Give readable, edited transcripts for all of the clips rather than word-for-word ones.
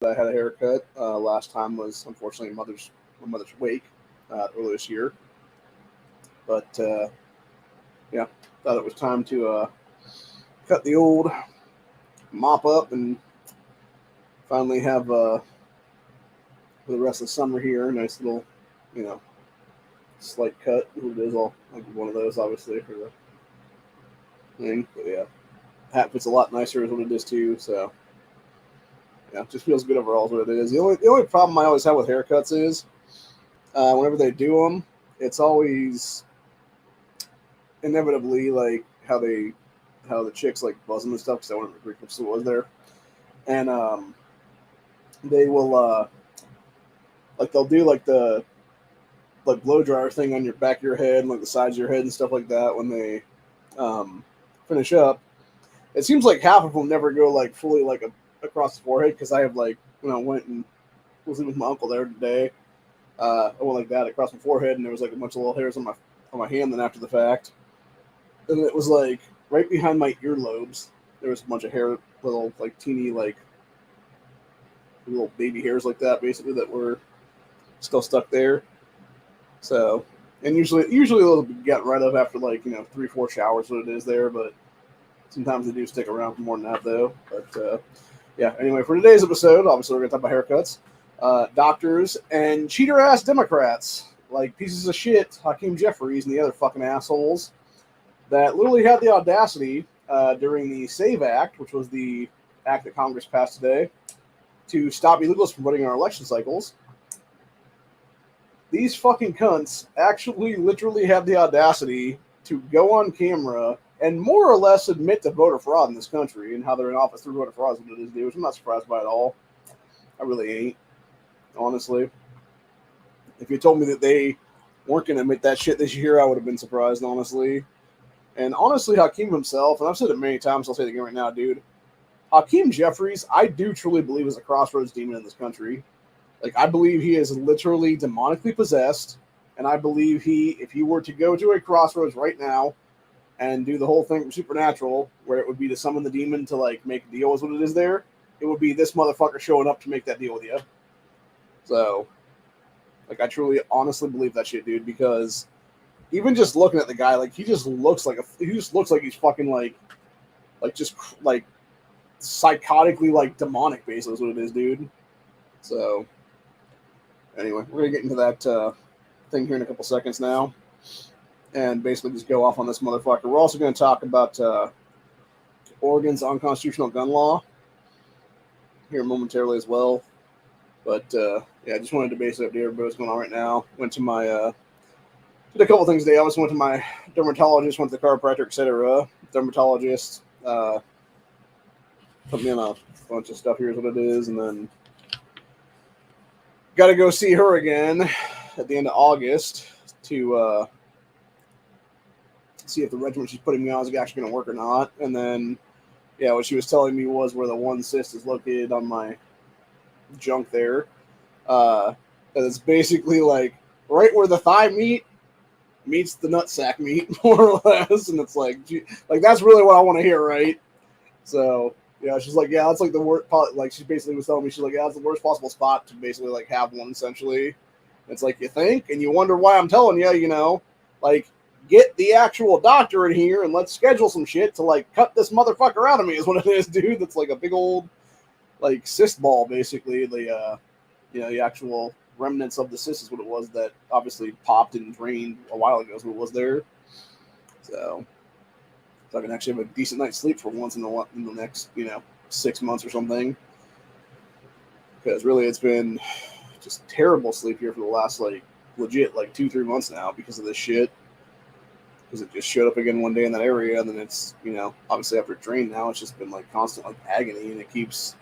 I had a haircut. Last time was unfortunately my mother's wake earlier this year. But yeah, thought it was time to cut the old mop up and finally have for the rest of the summer here. Nice little, you know, slight cut. It is all like one of those, obviously, for the thing. But yeah, hat fits a lot nicer, is what it is too. So yeah, just feels good overall, is what it is. The only problem I always have with haircuts is whenever they do them, it's always inevitably like how the chicks like buzz them and stuff because I wanted to agree with what was there, and they will like they'll do like the like blow dryer thing on your back of your head and like the sides of your head and stuff like that when they um, finish up. It seems like half of them never go like fully like across the forehead because I have like went and was with my uncle there today. I went like that across my forehead and there was like a bunch of little hairs on my hand. Then after the fact, and it was like right behind my earlobes. There was a bunch of hair, little like teeny like little baby hairs like that, basically that were still stuck there. So, and usually they'll get right up after like 3-4 showers what it is there, but sometimes they do stick around for more than that though. But yeah, anyway, for today's episode, obviously we're gonna talk about haircuts, doctors, and cheater ass Democrats like pieces of shit, Hakeem Jeffries and the other fucking assholes that literally had the audacity during the SAVE Act, which was the act that Congress passed today to stop illegals from voting in our election cycles. These fucking cunts actually literally have the audacity to go on camera and more or less admit to voter fraud in this country and how they're in office through voter fraud is what it is, dude, which I'm not surprised by at all. I really ain't, honestly. If you told me that they weren't going to admit that shit this year, I would have been surprised, honestly. And honestly, Hakeem himself, and I've said it many times, I'll say it again right now, dude. Hakeem Jeffries, I do truly believe is a crossroads demon in this country. Like, I believe he is literally demonically possessed, and I believe if he were to go to a crossroads right now and do the whole thing from Supernatural, where it would be to summon the demon to, like, make a deal with what it is there, it would be this motherfucker showing up to make that deal with you. So, like, I truly, honestly believe that shit, dude, because even just looking at the guy, like, he just looks like he's fucking, like, just, like, psychotically, like, demonic, basically, is what it is, dude. So, anyway, we're going to get into that thing here in a couple seconds now and basically just go off on this motherfucker. We're also going to talk about Oregon's unconstitutional gun law here momentarily as well. But, yeah, I just wanted to basically update everybody what's going on right now. Went to my, did a couple things today. I also went to my dermatologist, went to the chiropractor, etc. Dermatologist put me on a bunch of stuff. Here's what it is. And then got to go see her again at the end of August to see if the regimen she's putting me on is actually going to work or not. And then, yeah, what she was telling me was where the one cyst is located on my junk there. It's basically like right where the thigh meets the nutsack meat, more or less. And it's like that's really what I want to hear, right? So, yeah, she's like, yeah, that's like the worst. Like, she basically was telling me, she's like, yeah, that's the worst possible spot to basically like have one. Essentially, it's like you think, and you wonder why I'm telling you, like get the actual doctor in here and let's schedule some shit to like cut this motherfucker out of me. Is what it is, dude. That's like a big old like cyst ball, basically. The actual remnants of the cyst is what it was that obviously popped and drained a while ago. Is what was there. So I can actually have a decent night's sleep for once in the next 6 months or something. Because really, it's been just terrible sleep here for the last like legit like 2-3 months now because of this shit. Because it just showed up again one day in that area, and then it's obviously after it drained now, it's just been like constant like agony, and it keeps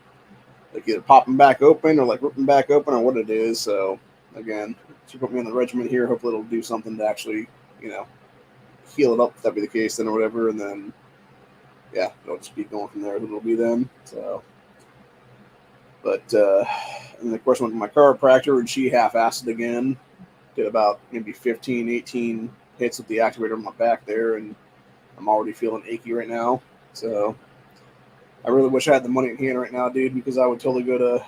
like either popping back open or like ripping back open or what it is. So again, she put me on the regimen here. Hopefully, it'll do something to actually heal it up if that be the case then or whatever, and then yeah, it'll just be going from there. It'll be then. So, but and of course, I went to my chiropractor, and she half-assed it again. Did about maybe 15, 18 hits with the activator on my back there, and I'm already feeling achy right now. So I really wish I had the money in hand right now, dude, because I would totally go to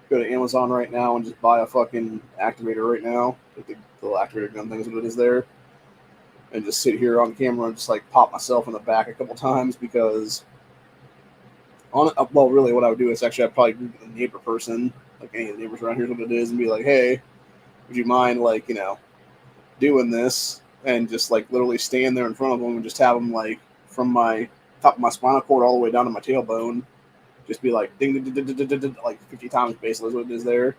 go to Amazon right now and just buy a fucking activator right now. Like the little activator gun thing is what it is there. And just sit here on camera and just like pop myself in the back a couple times because well, really what I would do is actually I'd probably Google the neighbor person, like any of the neighbors around here, what it is, and be like, hey, would you mind like, doing this? And just like literally stand there in front of them and just have them like from my top of my spinal cord all the way down to my tailbone, just be like ding, ding, ding, ding, ding, ding, like 50 times basically is what it is there.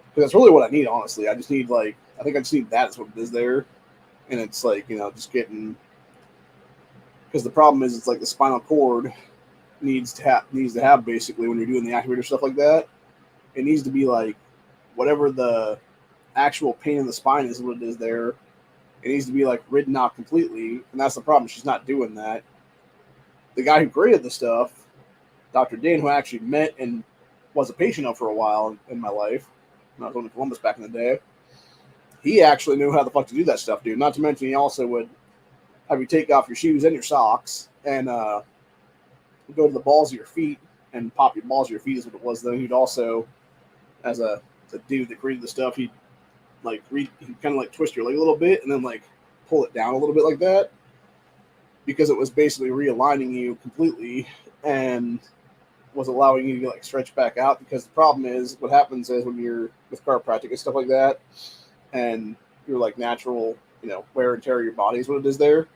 Because that's really what I need, honestly. I just need I think I just need that is what it is there. And it's like, just getting, because the problem is it's like the spinal cord needs to have basically when you're doing the activator stuff like that, it needs to be like whatever the actual pain in the spine is what it is there. It needs to be like ridden out completely, and that's the problem. She's not doing that. The guy who created the stuff, Dr. Dan, who I actually met and was a patient of for a while in my life, when I was in Columbus back in the day, he actually knew how the fuck to do that stuff, dude. Not to mention he also would have you take off your shoes and your socks and go to the balls of your feet and pop your balls of your feet is what it was. Then he'd also, as a dude that created the stuff, he'd kind of like twist your leg a little bit and then like pull it down a little bit like that, because it was basically realigning you completely and was allowing you to like stretch back out. Because the problem is what happens is when you're with chiropractic and stuff like that and you're like natural, wear and tear of your body is what it is there,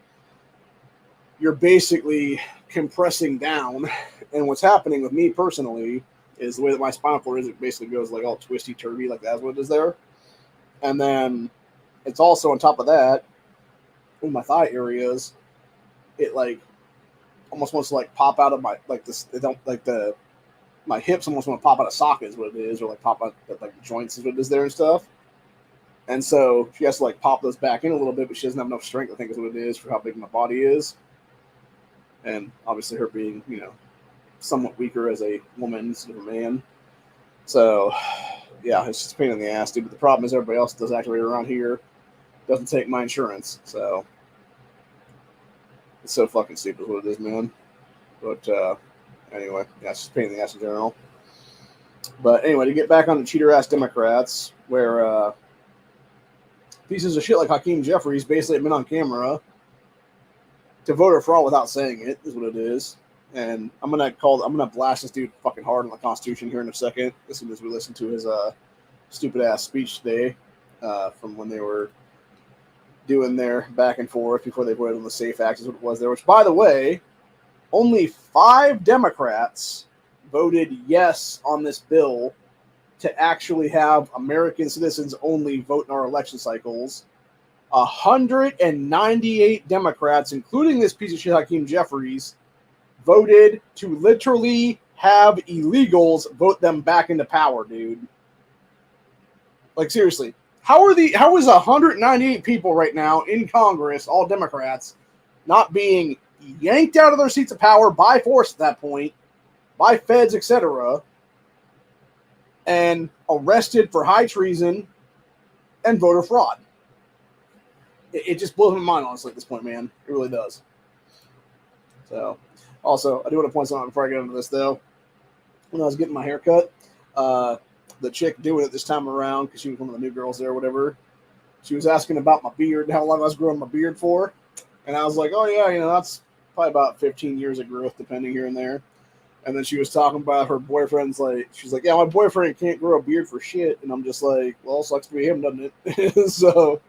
you're basically compressing down. And what's happening with me personally is the way that my spinal cord is, it basically goes like all twisty turvy, like that's what it is there. And then it's also on top of that, in my thigh areas, it like almost wants to like pop out of my like this. They don't like my hips almost want to pop out of sockets, what it is, or like pop out like the joints is what it is there and stuff. And so she has to like pop those back in a little bit, but she doesn't have enough strength, I think is what it is, for how big my body is. And obviously her being, somewhat weaker as a woman instead of a man. So yeah, it's just a pain in the ass, dude. But the problem is everybody else does activator around here doesn't take my insurance. So it's so fucking stupid what it is, man. But anyway, yeah, it's just a pain in the ass in general. But anyway, to get back on the cheater-ass Democrats, where pieces of shit like Hakeem Jeffries basically have been on camera to vote for fraud without saying it, is what it is. And I'm gonna blast this dude fucking hard on the Constitution here in a second, as soon as we listen to his stupid ass speech today from when they were doing their back and forth before they voted on the SAFE Act, is what it was there. Which, by the way, only 5 Democrats voted yes on this bill to actually have American citizens only vote in our election cycles. 198 Democrats, including this piece of shit Hakeem Jeffries, voted to literally have illegals vote them back into power, dude. Like, seriously, how is 198 people right now in Congress, all Democrats, not being yanked out of their seats of power by force at that point, by feds, etc., and arrested for high treason and voter fraud? It just blows my mind, honestly, at this point, man. It really does. So, also, I do want to point something out before I get into this, though. When I was getting my hair cut, the chick doing it this time around, because she was one of the new girls there or whatever, she was asking about my beard and how long I was growing my beard for. And I was like, oh, yeah, that's probably about 15 years of growth, depending here and there. And then she was talking about her boyfriend's like, she's like, yeah, my boyfriend can't grow a beard for shit. And I'm just like, well, it sucks to be him, doesn't it? So,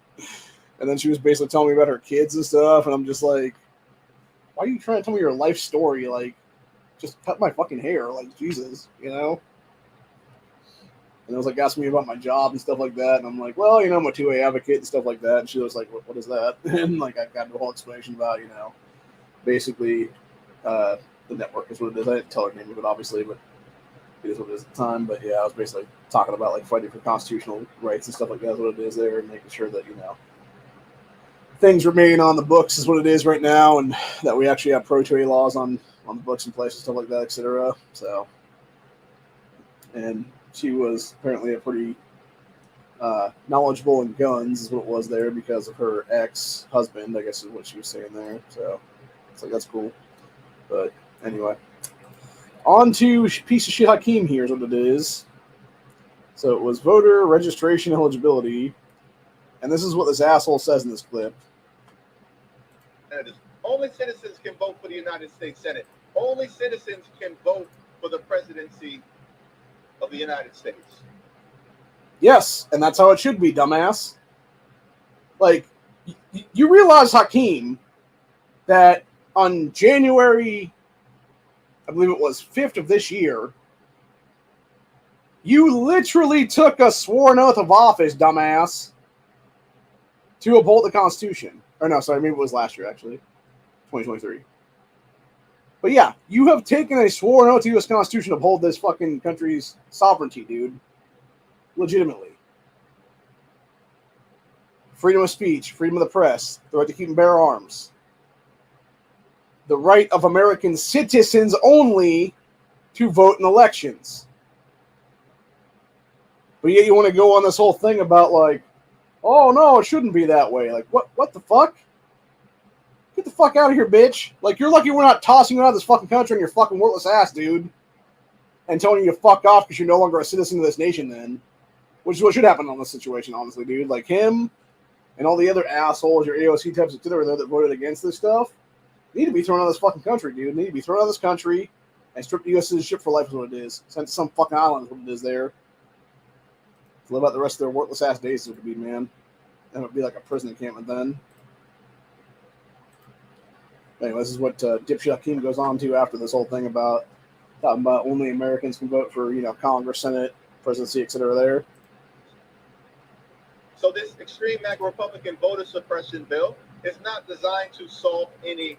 and then she was basically telling me about her kids and stuff. And I'm just like, why are you trying to tell me your life story? Like, just cut my fucking hair. Like, Jesus, And it was like asking me about my job and stuff like that. And I'm like, well, I'm a 2A advocate and stuff like that. And she was like, what is that? And like, I got the whole explanation about, basically, the network is what it is. I didn't tell her name of it, obviously, but it is what it is at the time. But yeah, I was basically talking about like fighting for constitutional rights and stuff like that. Is what it is there, and making sure that things remain on the books is what it is right now, and that we actually have pro-2A laws on the books in place and stuff like that, etc. So, and she was apparently a pretty knowledgeable in guns, is what it was there, because of her ex-husband, I guess is what she was saying there. So it's like, that's cool. But anyway, on to piece of shit Hakeem here is what it is. So it was voter registration eligibility, and this is what this asshole says in this clip. Only citizens can vote for the United States Senate. Only citizens can vote for the presidency of the United States. Yes, and that's how it should be, dumbass. Like, you realize, Hakeem, that on January, I believe it was 5th of this year, you literally took a sworn oath of office, dumbass, to uphold the Constitution. Or no, sorry, maybe it was last year, actually. 2023. But yeah, you have taken a sworn oath to the U.S. Constitution to uphold this fucking country's sovereignty, dude. Legitimately. Freedom of speech, freedom of the press, the right to keep and bear arms. The right of American citizens only to vote in elections. But yet you want to go on this whole thing about like, oh no, it shouldn't be that way. Like, what the fuck? Get the fuck out of here, bitch. Like, you're lucky we're not tossing you out of this fucking country and your fucking worthless ass, dude. And telling you to fuck off because you're no longer a citizen of this nation then. Which is what should happen on this situation, honestly, dude. Like, him and all the other assholes, your AOC types, etc., that voted against this stuff, need to be thrown out of this fucking country, dude. Need to be thrown out of this country and stripped U.S. citizenship for life is what it is. Sent to some fucking island is what it is there. To live out the rest of their worthless ass days, it would be, man. That would be like a prison encampment then. Anyway, this is what Dipshit Hakeem goes on to after this whole thing about talking about only Americans can vote for, Congress, Senate, presidency, etc. there. So this extreme MAGA Republican voter suppression bill is not designed to solve any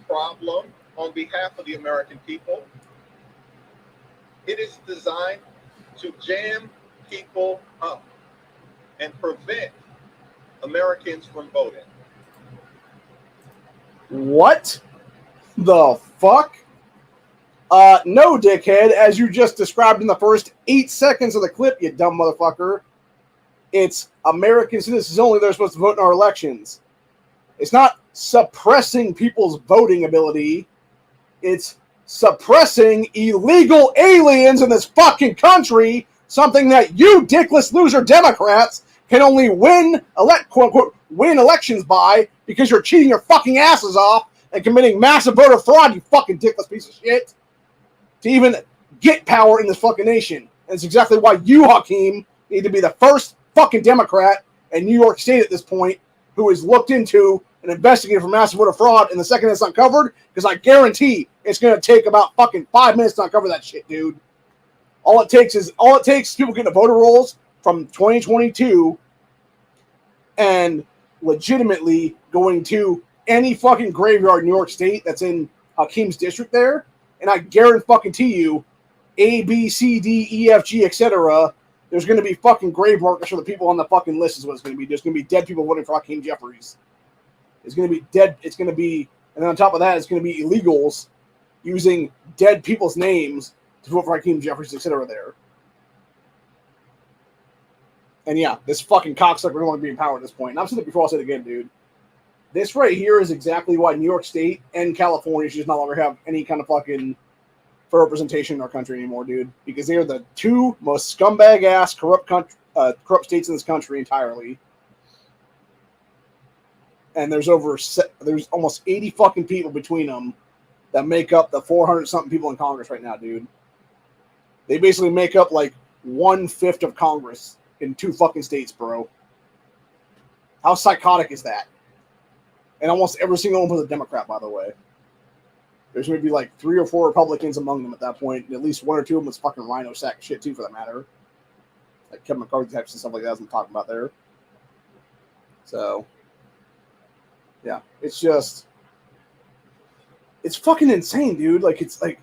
problem on behalf of the American people. It is designed to jam people up and prevent Americans from voting. What the fuck? No, dickhead, as you just described in the first 8 seconds of the clip, you dumb motherfucker. It's American citizens only that are supposed to vote in our elections. It's not suppressing people's voting ability. It's suppressing illegal aliens in this fucking country, something that you dickless loser Democrats can only win elections by because you're cheating your fucking asses off and committing massive voter fraud, you fucking dickless piece of shit, to even get power in this fucking nation. And it's exactly why you, Hakeem, need to be the first fucking Democrat in New York State at this point who is looked into and investigated for massive voter fraud. And the second it's uncovered, because I guarantee it's going to take about fucking 5 minutes to uncover that shit, dude. All it takes is people getting the voter rolls from 2022 and legitimately going to any fucking graveyard in New York State that's in Hakeem's district there, and I guarantee you, A, B, C, D, E, F, G, etc., there's going to be fucking grave markers for the people on the fucking list is what it's going to be. There's going to be dead people voting for Hakeem Jeffries. It's going to be dead. It's going to be, and then on top of that, it's going to be illegals using dead people's names to vote for Hakeem Jeffries, etc. there. And yeah, this fucking cocksucker don't want to be in power at this point. And I've said it before, I'll say it again, dude. This right here is exactly why New York State and California should just no longer have any kind of fucking for representation in our country anymore, dude. Because they are the two most scumbag-ass corrupt states in this country entirely. And there's almost 80 fucking people between them that make up the 400-something people in Congress right now, dude. They basically make up like 1/5 of Congress in 2 fucking states, bro. How psychotic is that? And almost every single one was a Democrat, by the way. There's going to be like 3 or 4 Republicans among them at that point, and at least 1 or 2 of them was fucking rhino sack shit too, for that matter. Like Kevin McCarthy types and stuff like that, as I'm talking about there. So, yeah, it's fucking insane, dude. Like, it's like,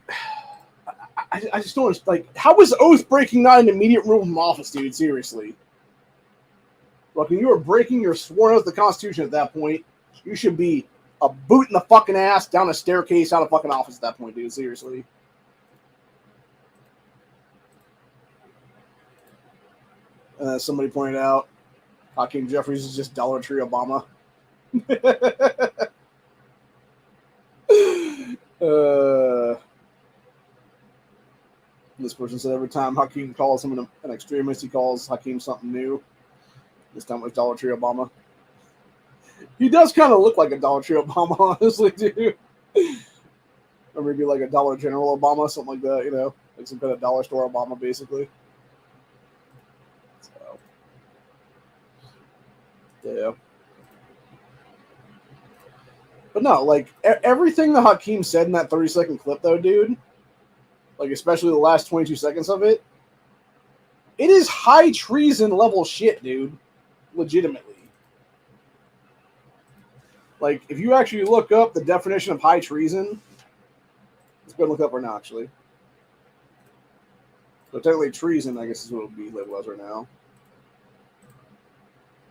I just don't, like, how is oath breaking not an immediate rule from office, dude? Seriously. Look, when you are breaking your sworn oath to the Constitution at that point, you should be a boot in the fucking ass down a staircase out of fucking office at that point, dude. Seriously. And as somebody pointed out, Hakeem Jeffries is just Dollar Tree Obama. This This person said every time Hakeem calls him an extremist, he calls Hakeem something new. This time it was Dollar Tree Obama. He does kind of look like a Dollar Tree Obama, honestly, dude. Or maybe like a Dollar General Obama, something like that, you know? Like some kind of dollar store Obama, basically. So, yeah. But no, like, everything that Hakeem said in that 30-second clip, though, dude, like, especially the last 22 seconds of it, it is high treason level shit, dude. Legitimately. Like, if you actually look up the definition of high treason, let's go look up right now, actually. So technically treason, I guess, is what it would be labeled as right now.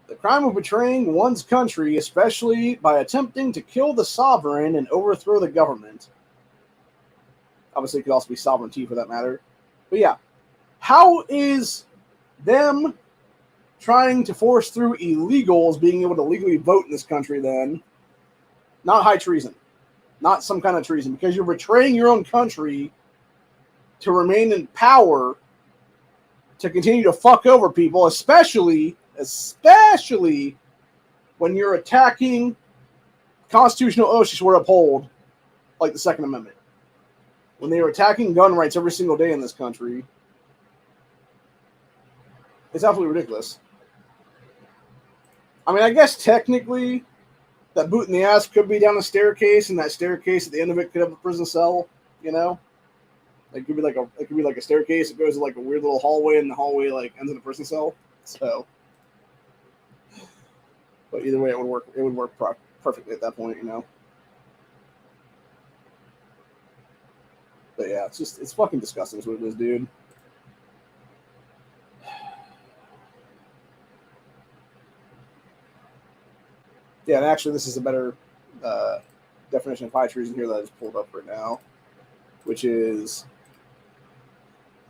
The crime of betraying one's country, especially by attempting to kill the sovereign and overthrow the government. Obviously, it could also be sovereignty for that matter. But yeah, how is them trying to force through illegals being able to legally vote in this country then not high treason? Not some kind of treason, because you're betraying your own country to remain in power to continue to fuck over people, especially when you're attacking constitutional oaths you swear to uphold, like the Second Amendment. When they were attacking gun rights every single day in this country, it's absolutely ridiculous. I mean, I guess technically that boot in the ass could be down a staircase, and that staircase at the end of it could have a prison cell, you know? It could be like a staircase. It goes to like a weird little hallway, and the hallway like ends in a prison cell. So, but either way, it would work. It would work perfectly at that point, you know. But yeah, it's fucking disgusting. Is what it is, dude. Yeah, and actually, this is a better definition of high treason here that I just pulled up right now, which is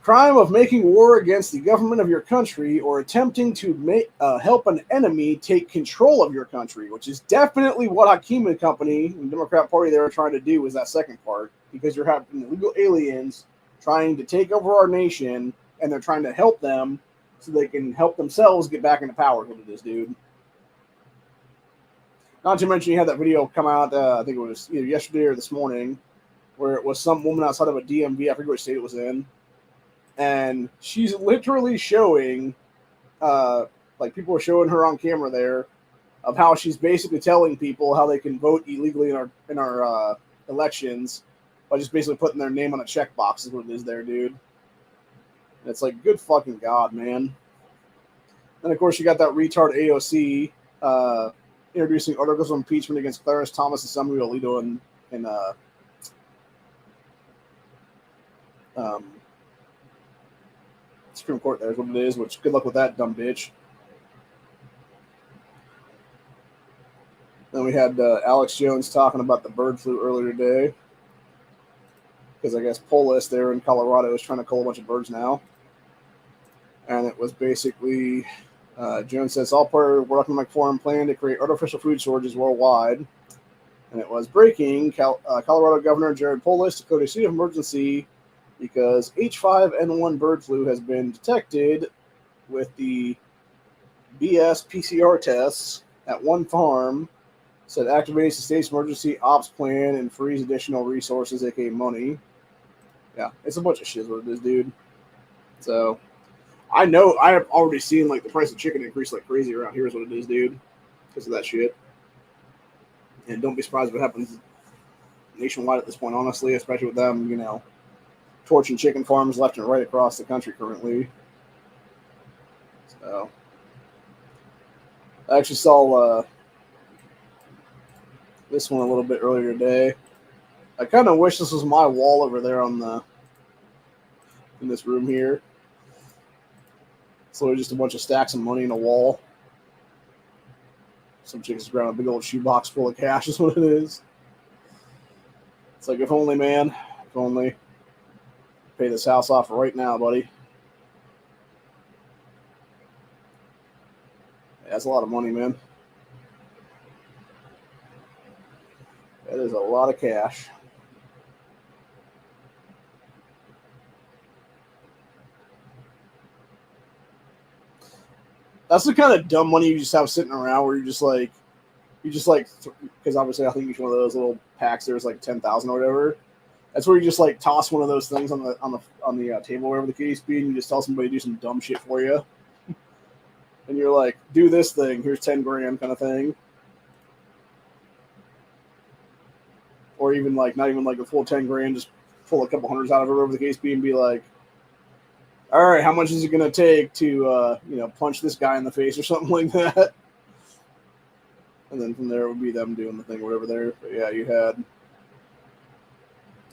crime of making war against the government of your country or attempting to help an enemy take control of your country, which is definitely what Hakeem and company and the Democrat Party they were trying to do, was that second part, because you're having illegal aliens trying to take over our nation, and they're trying to help them so they can help themselves get back into power. What it is, dude. Not to mention, you had that video come out, I think it was either yesterday or this morning, where it was some woman outside of a DMV, I forget which state it was in, and she's literally showing, like people are showing her on camera there, of how she's basically telling people how they can vote illegally in our elections by just basically putting their name on a checkbox is what it is there, dude. And it's like, good fucking God, man. And of course, you got that retard AOC introducing articles of impeachment against Clarence Thomas and Samuel Alito in Supreme Court. There's what it is, which good luck with that, dumb bitch. Then we had Alex Jones talking about the bird flu earlier today, because I guess Polis there in Colorado is trying to cull a bunch of birds now. And it was basically, Jones says, all part of working my foreign plan to create artificial food shortages worldwide. And it was breaking, Colorado Governor Jared Polis declared a state of emergency because H5N1 bird flu has been detected with the BS PCR tests at one farm. Said activates the state's emergency ops plan and frees additional resources, aka money. Yeah, it's a bunch of shit is what it is, dude. So, I know I have already seen like the price of chicken increase like crazy around here is what it is, dude, because of that shit. And don't be surprised if it happens nationwide at this point, honestly, especially with them, you know, torching chicken farms left and right across the country currently. So, I actually saw this one a little bit earlier today. I kind of wish this was my wall over there in this room here. So just a bunch of stacks of money in a wall. Some chicks grabbing a big old shoebox full of cash is what it is. It's like, if only, man. If only. Pay this house off right now, buddy. Yeah, that's a lot of money, man. That is a lot of cash. That's the kind of dumb money you just have sitting around where because obviously I think each one of those little packs there's like 10,000 or whatever. That's where you just like toss one of those things on the table wherever the case be, and you just tell somebody to do some dumb shit for you, and you're like, do this thing. Here's 10 grand, kind of thing, or even like not even like a full 10 grand, just pull a couple hundreds out of it wherever the case be, and be like, all right, how much is it gonna take to punch this guy in the face or something like that, and then from there it would be them doing the thing or whatever there. But yeah, you had.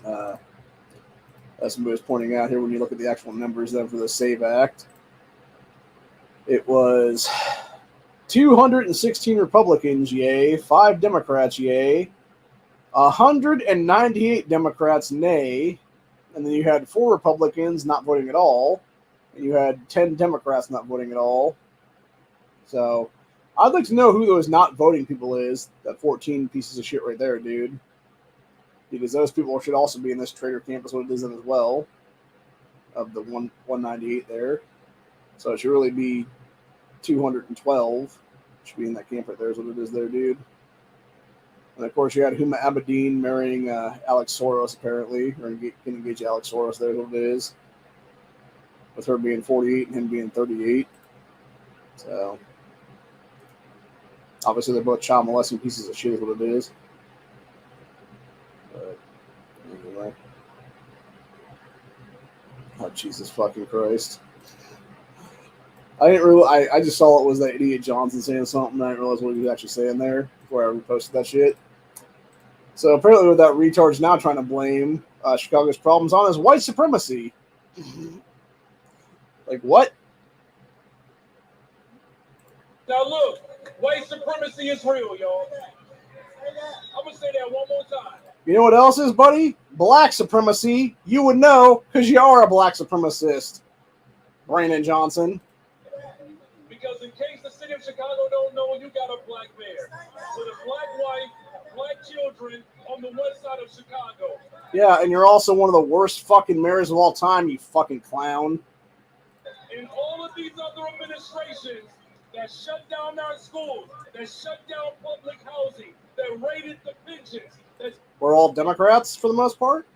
As somebody was pointing out here, when you look at the actual numbers then for the SAVE Act, it was 216 Republicans, yay, 5 Democrats, yay, 198 Democrats, nay, and then you had 4 Republicans not voting at all, and you had 10 Democrats not voting at all. So I'd like to know who those not voting people is, that 14 pieces of shit right there, dude. Because those people should also be in this traitor camp as what it is in as well, of the 198 there. So it should really be 212. Should be in that camp right there is what it is there, dude. And of course you had Huma Abedin marrying Alex Soros apparently, or getting engaged to Alex Soros there is what it is. With her being 48 and him being 38. So obviously they're both child molesting pieces of shit is what it is. Anyway. Oh, Jesus fucking Christ. I just saw it was that idiot Johnson saying something. I didn't realize what he was actually saying there before I reposted that shit. So apparently what that retard's now trying to blame Chicago's problems on is white supremacy. Like what? Now look, white supremacy is real, y'all. I'm going to say that one more time. You know what else is, buddy? Black supremacy. You would know because you are a black supremacist, Brandon Johnson. Because in case the city of Chicago don't know, you got a black mayor with a black wife, black children on the west side of Chicago. Yeah, and you're also one of the worst fucking mayors of all time, you fucking clown. And all of these other administrations that shut down our schools, that shut down public housing, that raided the pensions, that we're all Democrats for the most part.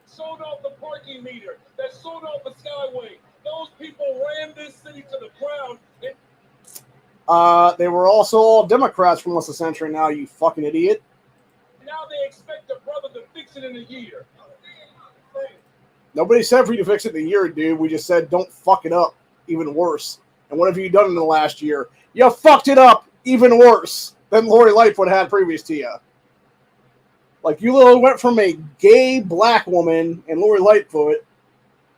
Sold off the parking meter, that sold off the Skyway. Those people ran this city to the ground. They were also all Democrats for almost a century now, you fucking idiot. Now they expect a brother to fix it in a year. Nobody said for you to fix it in a year, dude. We just said don't fuck it up even worse. And what have you done in the last year? You fucked it up even worse than Lori Lightfoot had previous to you. Like, you literally went from a gay black woman in Lori Lightfoot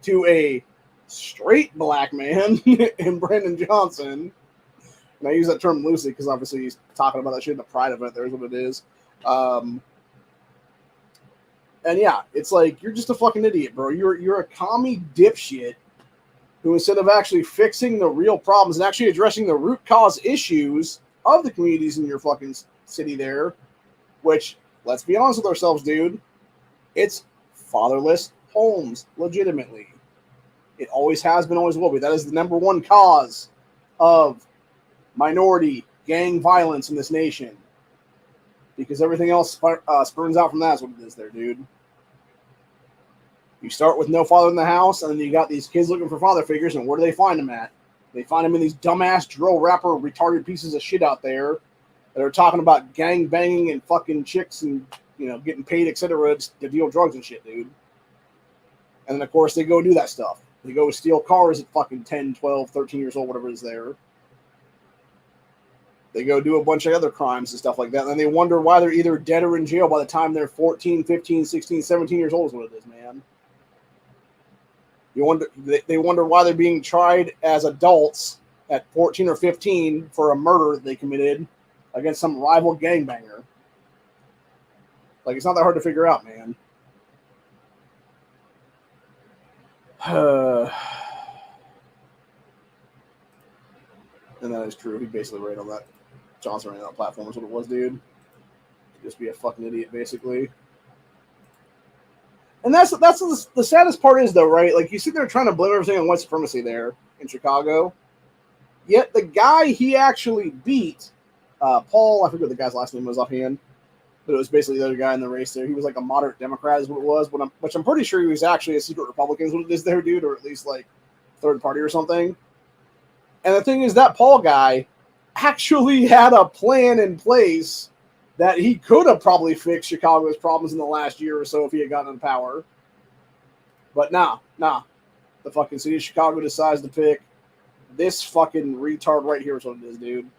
to a straight black man in Brandon Johnson. And I use that term loosely because obviously he's talking about that shit in the Pride event. There's what it is. And yeah, it's like, you're just a fucking idiot, bro. You're a commie dipshit who, instead of actually fixing the real problems and actually addressing the root cause issues of the communities in your fucking city there, which, let's be honest with ourselves, dude, it's fatherless homes, legitimately. It always has been, always will be. That is the number one cause of minority gang violence in this nation. Because everything else spurns out from that is what it is there, dude. You start with no father in the house, and then you got these kids looking for father figures, and where do they find them at? They find them in these dumbass drill rapper retarded pieces of shit out there that are talking about gang banging and fucking chicks and, getting paid, etc. to deal drugs and shit, dude. And then, of course, they go do that stuff. They go steal cars at fucking 10, 12, 13 years old, whatever is there. They go do a bunch of other crimes and stuff like that. And then they wonder why they're either dead or in jail by the time they're 14, 15, 16, 17 years old is what it is, man. They wonder why they're being tried as adults at 14 or 15 for a murder they committed against some rival gangbanger. Like, it's not that hard to figure out, man. And that is true. He basically ran on that. Johnson ran on that platform is what it was, dude. Just be a fucking idiot, basically. And that's the saddest part is, though, right? Like, you sit there trying to blame everything on white supremacy there in Chicago. Yet the guy he actually beat, Paul, I forget what the guy's last name was offhand, but it was basically the other guy in the race there. He was like a moderate Democrat, is what it was, which I'm pretty sure he was actually a secret Republican, is what it is there, dude, or at least like third party or something. And the thing is, that Paul guy actually had a plan in place that he could have probably fixed Chicago's problems in the last year or so if he had gotten in power. But nah. The fucking city of Chicago decides to pick this fucking retard right here is what it is, dude.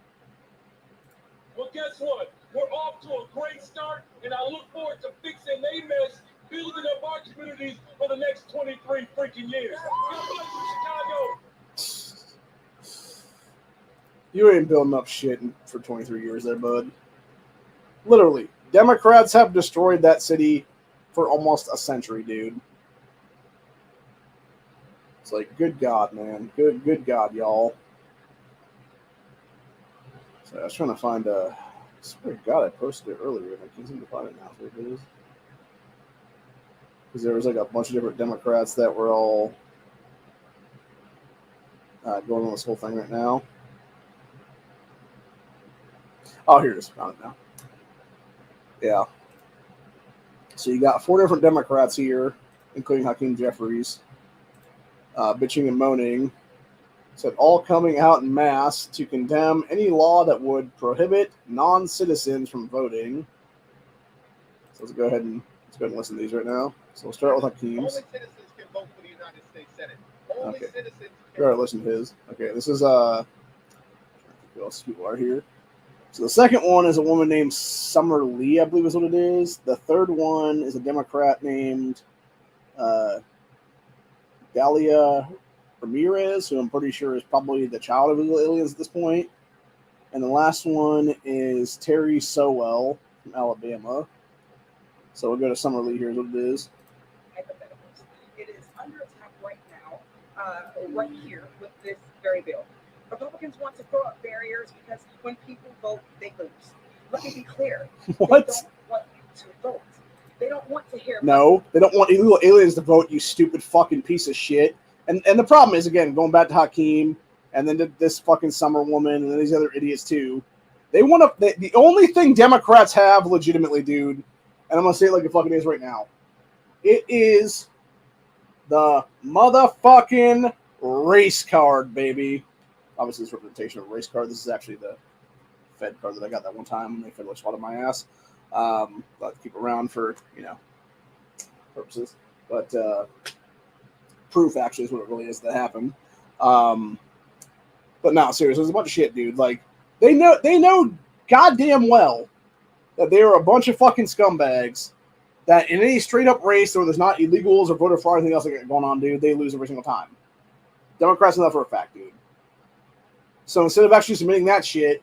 Well, guess what? We're off to a great start, and I look forward to fixing a mess, building up our communities for the next 23 freaking years. God bless you, Chicago. You ain't building up shit for 23 years there, bud. Literally. Democrats have destroyed that city for almost a century, dude. It's like, good God, man. Good God, y'all. So I was trying to find I swear to God I posted it earlier and I can't seem to find it now. So it is. Because there was like a bunch of different Democrats that were all going on this whole thing right now. Oh, here it is. Found it now. Yeah. So you got 4 different Democrats here, including Hakeem Jeffries, bitching and moaning. Said all coming out in mass to condemn any law that would prohibit non-citizens from voting. So let's go ahead and listen to these right now. So we'll start with Hakeem's. Only citizens can vote for the United States Senate. Only citizens can vote. Listen to his. Okay, this is who else people are here. So the second one is a woman named Summer Lee, I believe is what it is. The third one is a Democrat named Dalia Ramirez, who I'm pretty sure is probably the child of illegal aliens at this point. And the last one is Terry Sowell from Alabama. So we'll go to Summer Lee. Here's what it is. Hypotheticals. It is under attack right now, right here with this very bill. Republicans want to throw up barriers because when people vote, they lose. Let me be clear. What? They don't want you to vote. They don't want to hear. No, they don't want illegal aliens to vote, you stupid fucking piece of shit. And the problem is, again, going back to Hakeem and then this fucking Summer woman and then these other idiots too. They want to. The only thing Democrats have legitimately, dude, and I'm gonna say it like it fucking is right now. It is the motherfucking race card, baby. Obviously, it's representation of a race card. This is actually the Fed card that I got that one time when they federally swatted my ass. But keep around for purposes, but. Proof actually is what it really is that happened. But no, seriously, there's a bunch of shit, dude. Like they know goddamn well that they are a bunch of fucking scumbags that in any straight up race where there's not illegals or voter fraud or anything else like going on, dude, they lose every single time. Democrats know that for a fact, dude. So instead of actually submitting that shit,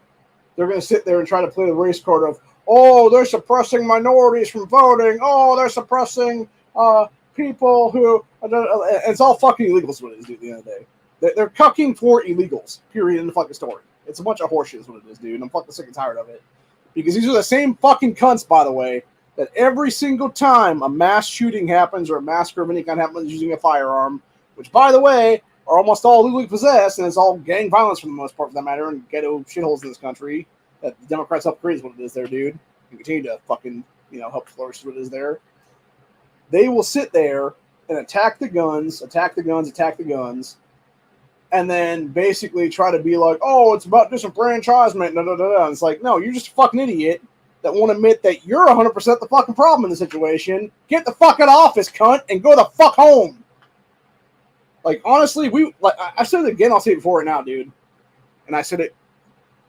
they're gonna sit there and try to play the race card of, oh, they're suppressing minorities from voting, oh, they're suppressing people who it's all fucking illegals. What it is, dude. At the end of the day, they're cucking for illegals. Period. In the fucking story. It's a bunch of horseshit. Is what it is, dude. And I'm fucking sick and tired of it because these are the same fucking cunts, by the way, that every single time a mass shooting happens or a massacre of any kind happens using a firearm, which, by the way, are almost all legally possessed, and it's all gang violence for the most part, for that matter, and ghetto shitholes in this country that the Democrats help create is what it is, there, dude. And continue to fucking help flourish what it is there. They will sit there and attack the guns, and then basically try to be like, oh, it's about disenfranchisement, And it's like, no, you're just a fucking idiot that won't admit that you're 100% the fucking problem in the situation. Get the fuck out of office, cunt, and go the fuck home. Like, honestly, I said it again, I'll say it before right now, dude. And I've said it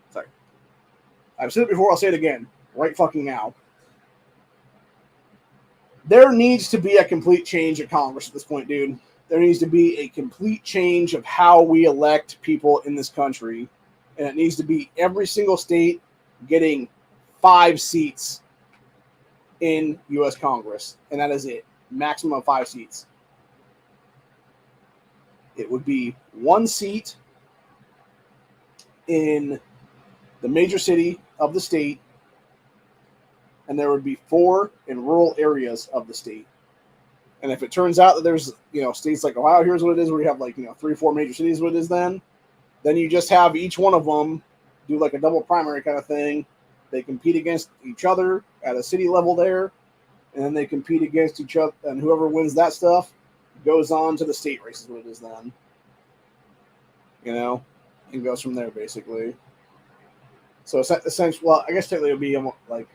before, I'll say it again, right fucking now. There needs to be a complete change at Congress at this point, dude. There needs to be a complete change of how we elect people in this country. And it needs to be every single state getting 5 seats in U.S. Congress. And that is it. Maximum of 5 seats. It would be 1 seat in the major city of the state, and there would be 4 in rural areas of the state. And if it turns out that there's, states like Ohio, here's what it is, where you have 3 or 4 major cities, what it is then, Then you just have each one of them do like a double primary kind of thing. They compete against each other at a city level there, and then they compete against each other, and whoever wins that stuff goes on to the state races, what it is then. You know, and goes from there basically. So essentially, well, I guess technically it would be like,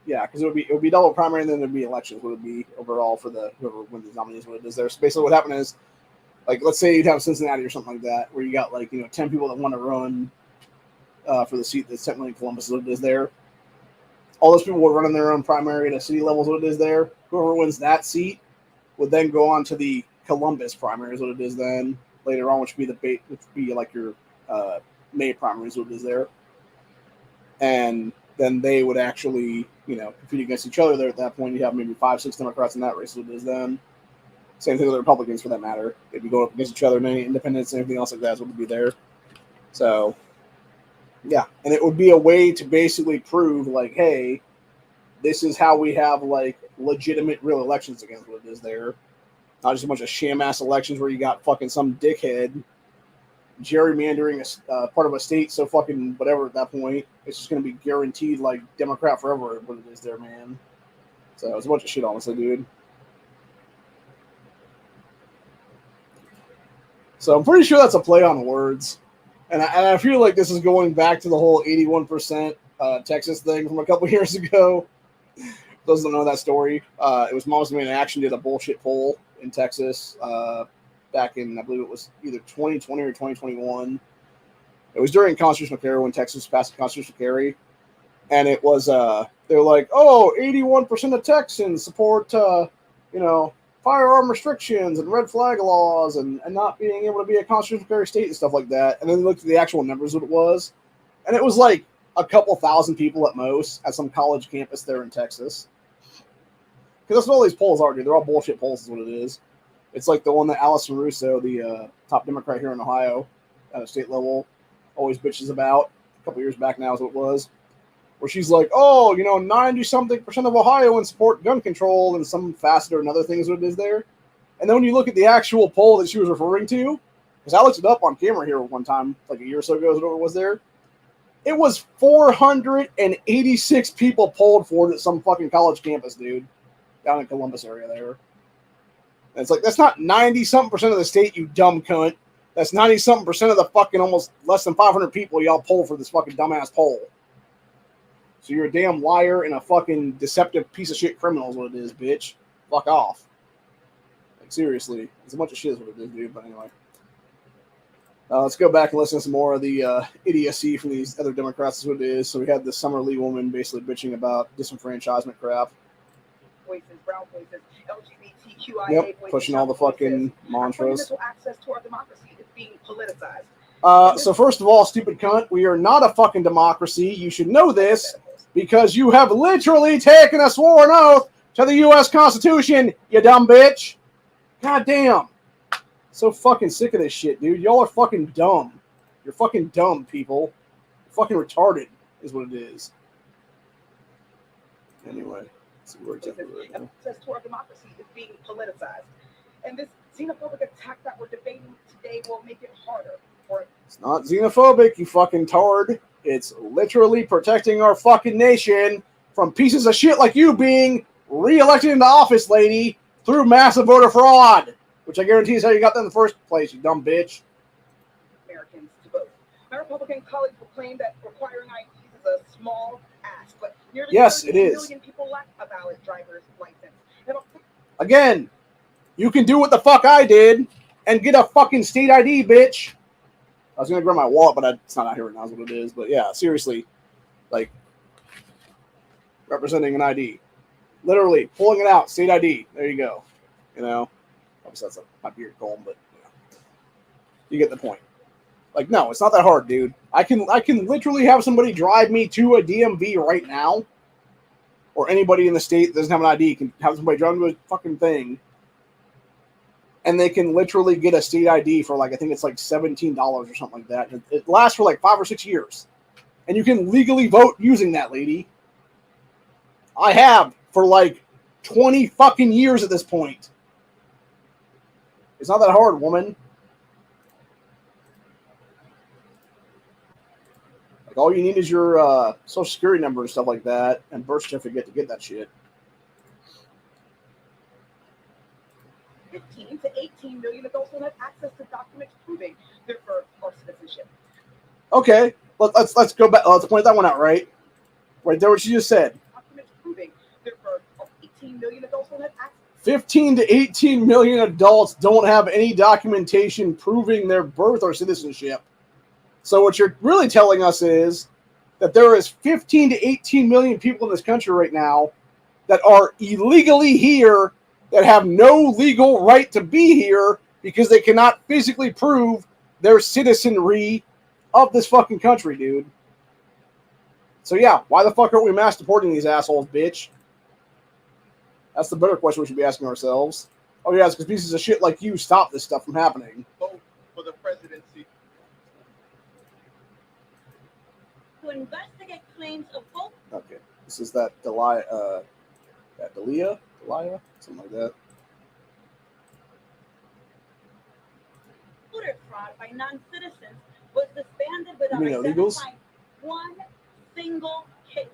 yeah, because it would be double primary, and then there'd be elections. What it would be overall for the whoever wins the nominees, what it is there. So basically, what happened is, like, let's say you'd have Cincinnati or something like that, where you got like 10 people that want to run for the seat that's technically Columbus, what it is there. All those people would run in their own primary at a city level, what it is there. Whoever wins that seat would then go on to the Columbus primaries, what it is then later on, which would be like your May primaries, what it is there. And then they would actually, compete against each other there at that point. You have maybe 5-6 Democrats in that race, what it is then. Same thing with the Republicans for that matter. They'd be going up against each other, and any independents and everything else like that would be there. So, yeah. And it would be a way to basically prove, like, hey, this is how we have, like, legitimate real elections against what it is there. Not just a bunch of sham-ass elections where you got fucking some dickhead gerrymandering a part of a state so fucking whatever at that point. It's just going to be guaranteed, like, Democrat forever what it is there, man. So it's a bunch of shit, honestly, dude. So I'm pretty sure that's a play on words. And I feel like this is going back to the whole 81% Texas thing from a couple years ago. Those don't know that story. It was Moms Demand Action did a bullshit poll in Texas back in, I believe it was either 2020 or 2021. It was during constitutional carry when Texas passed the constitutional carry. And it was, they're like, 81% of Texans support, firearm restrictions and red flag laws and not being able to be a constitutional carry state and stuff like that. And then they looked at the actual numbers of what it was. And it was like a couple thousand people at most at some college campus there in Texas. Because that's what all these polls are, dude. They're all bullshit polls is what it is. It's like the one that Allison Russo, the top Democrat here in Ohio at a state level, always bitches about. A couple years back now is what it was. Where she's like, 90-something% of Ohioans support gun control and some facet or another thing is what it is there. And then when you look at the actual poll that she was referring to, because I looked it up on camera here one time, like a year or so ago, is what it was there. It was 486 people polled for it at some fucking college campus, dude, down in Columbus area there. And it's like, that's not 90-something% of the state, you dumb cunt. That's 90-something% of the fucking almost less than 500 people y'all poll for this fucking dumbass poll. So you're a damn liar and a fucking deceptive piece of shit criminal is what it is, bitch. Fuck off. Like, seriously. It's a bunch of shit is what it is, dude. But anyway. Let's go back and listen to some more of the idiocy from these other Democrats is what it is. So we had this Summer Lee woman basically bitching about disenfranchisement crap. Voices, brown voices, LGBTQIA Yep, voices, pushing all the fucking mantras. Access to our democracy is being politicized. So first of all, stupid cunt, we are not a fucking democracy. You should know this. Because you have literally taken a sworn oath to the U.S. Constitution, you dumb bitch. God damn. So fucking sick of this shit, dude. Y'all are fucking dumb. You're fucking dumb, people. You're fucking retarded is what it is. Anyway. Let's see where it's at right now. Access to our democracy is being politicized. And this xenophobic attack that we're debating today will make it harder for it. It's not xenophobic, you fucking tard. It's literally protecting our fucking nation from pieces of shit like you being reelected into office, lady, through massive voter fraud, which I guarantee is how you got that in the first place, you dumb bitch. Americans to vote. My Republican colleagues will claim that requiring IDs is a small ask, but nearly 30 million people lack a valid driver's license. Again, you can do what the fuck I did and get a fucking state ID, bitch. I was going to grab my wallet, but it's not out here right now is what it is. But yeah, seriously, like, representing an ID. Literally, pulling it out, state ID. There you go. Obviously that's my beard comb, but you get the point. Like, no, it's not that hard, dude. I can literally have somebody drive me to a DMV right now, or anybody in the state that doesn't have an ID can have somebody drive me to a fucking thing, and they can literally get a state ID for, like, I think it's like $17 or something like that. It lasts for like 5 or 6 years. And you can legally vote using that, lady. I have for like 20 fucking years at this point. It's not that hard, woman. All you need is your social security number and stuff like that, and birth certificate to get that shit. 15 to 18 million adults will have access to documents proving their birth or citizenship. Okay, let's go back. Let's point that one out, right there. What you just said. Documents proving their birth or 18 million adults will have access. 15 to 18 million adults don't have any documentation proving their birth or citizenship. So what you're really telling us is that there is 15 to 18 million people in this country right now that are illegally here, that have no legal right to be here because they cannot physically prove their citizenry of this fucking country, dude. So yeah, why the fuck aren't we mass deporting these assholes, bitch? That's the better question we should be asking ourselves. Oh yeah, it's because pieces of shit like you stop this stuff from happening. Vote for the presidency. To investigate claims of vote. Okay, this is that Delia, something like that. Voter fraud by non-citizens was disbanded without You mean illegals? identifying one single case.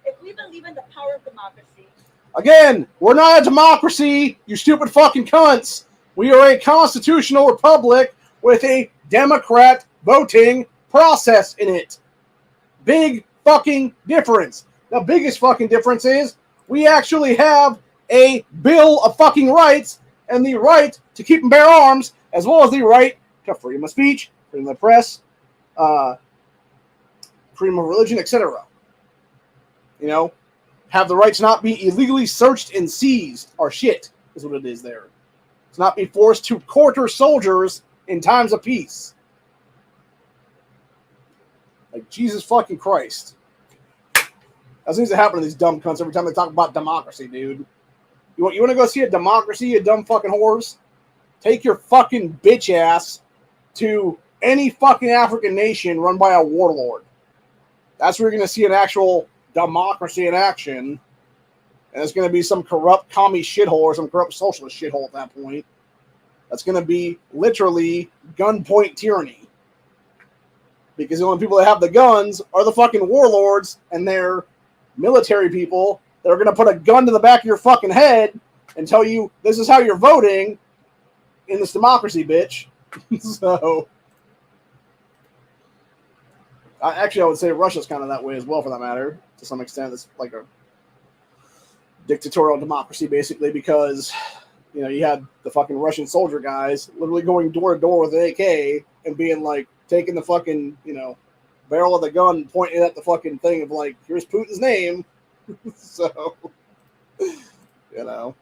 If we believe in the power of democracy, Again, we're not a democracy, you stupid fucking cunts. We are a constitutional republic with a Democrat voting process in it. Big fucking difference. The biggest fucking difference is we actually have a Bill of fucking Rights and the right to keep and bear arms, as well as the right to freedom of speech, freedom of the press, freedom of religion, etc. You know, have the right to not be illegally searched and seized. Our shit is what it is there. To not be forced to quarter soldiers in times of peace. Like, Jesus fucking Christ. That seems to happen to these dumb cunts every time they talk about democracy, dude. You want to go see a democracy, you dumb fucking whores? Take your fucking bitch ass to any fucking African nation run by a warlord. That's where you're going to see an actual democracy in action. And it's going to be some corrupt commie shithole or some corrupt socialist shithole at that point. That's going to be literally gunpoint tyranny. Because the only people that have the guns are the fucking warlords and their military people that are going to put a gun to the back of your fucking head and tell you this is how you're voting in this democracy, bitch. So, I would say Russia's kind of that way as well, for that matter. To some extent, it's like a dictatorial democracy, basically, because, you know, you had the fucking Russian soldier guys literally going door to door with an AK and being like, taking the fucking, you know, barrel of the gun, pointing at the fucking thing of like, here's Putin's name. So, you know.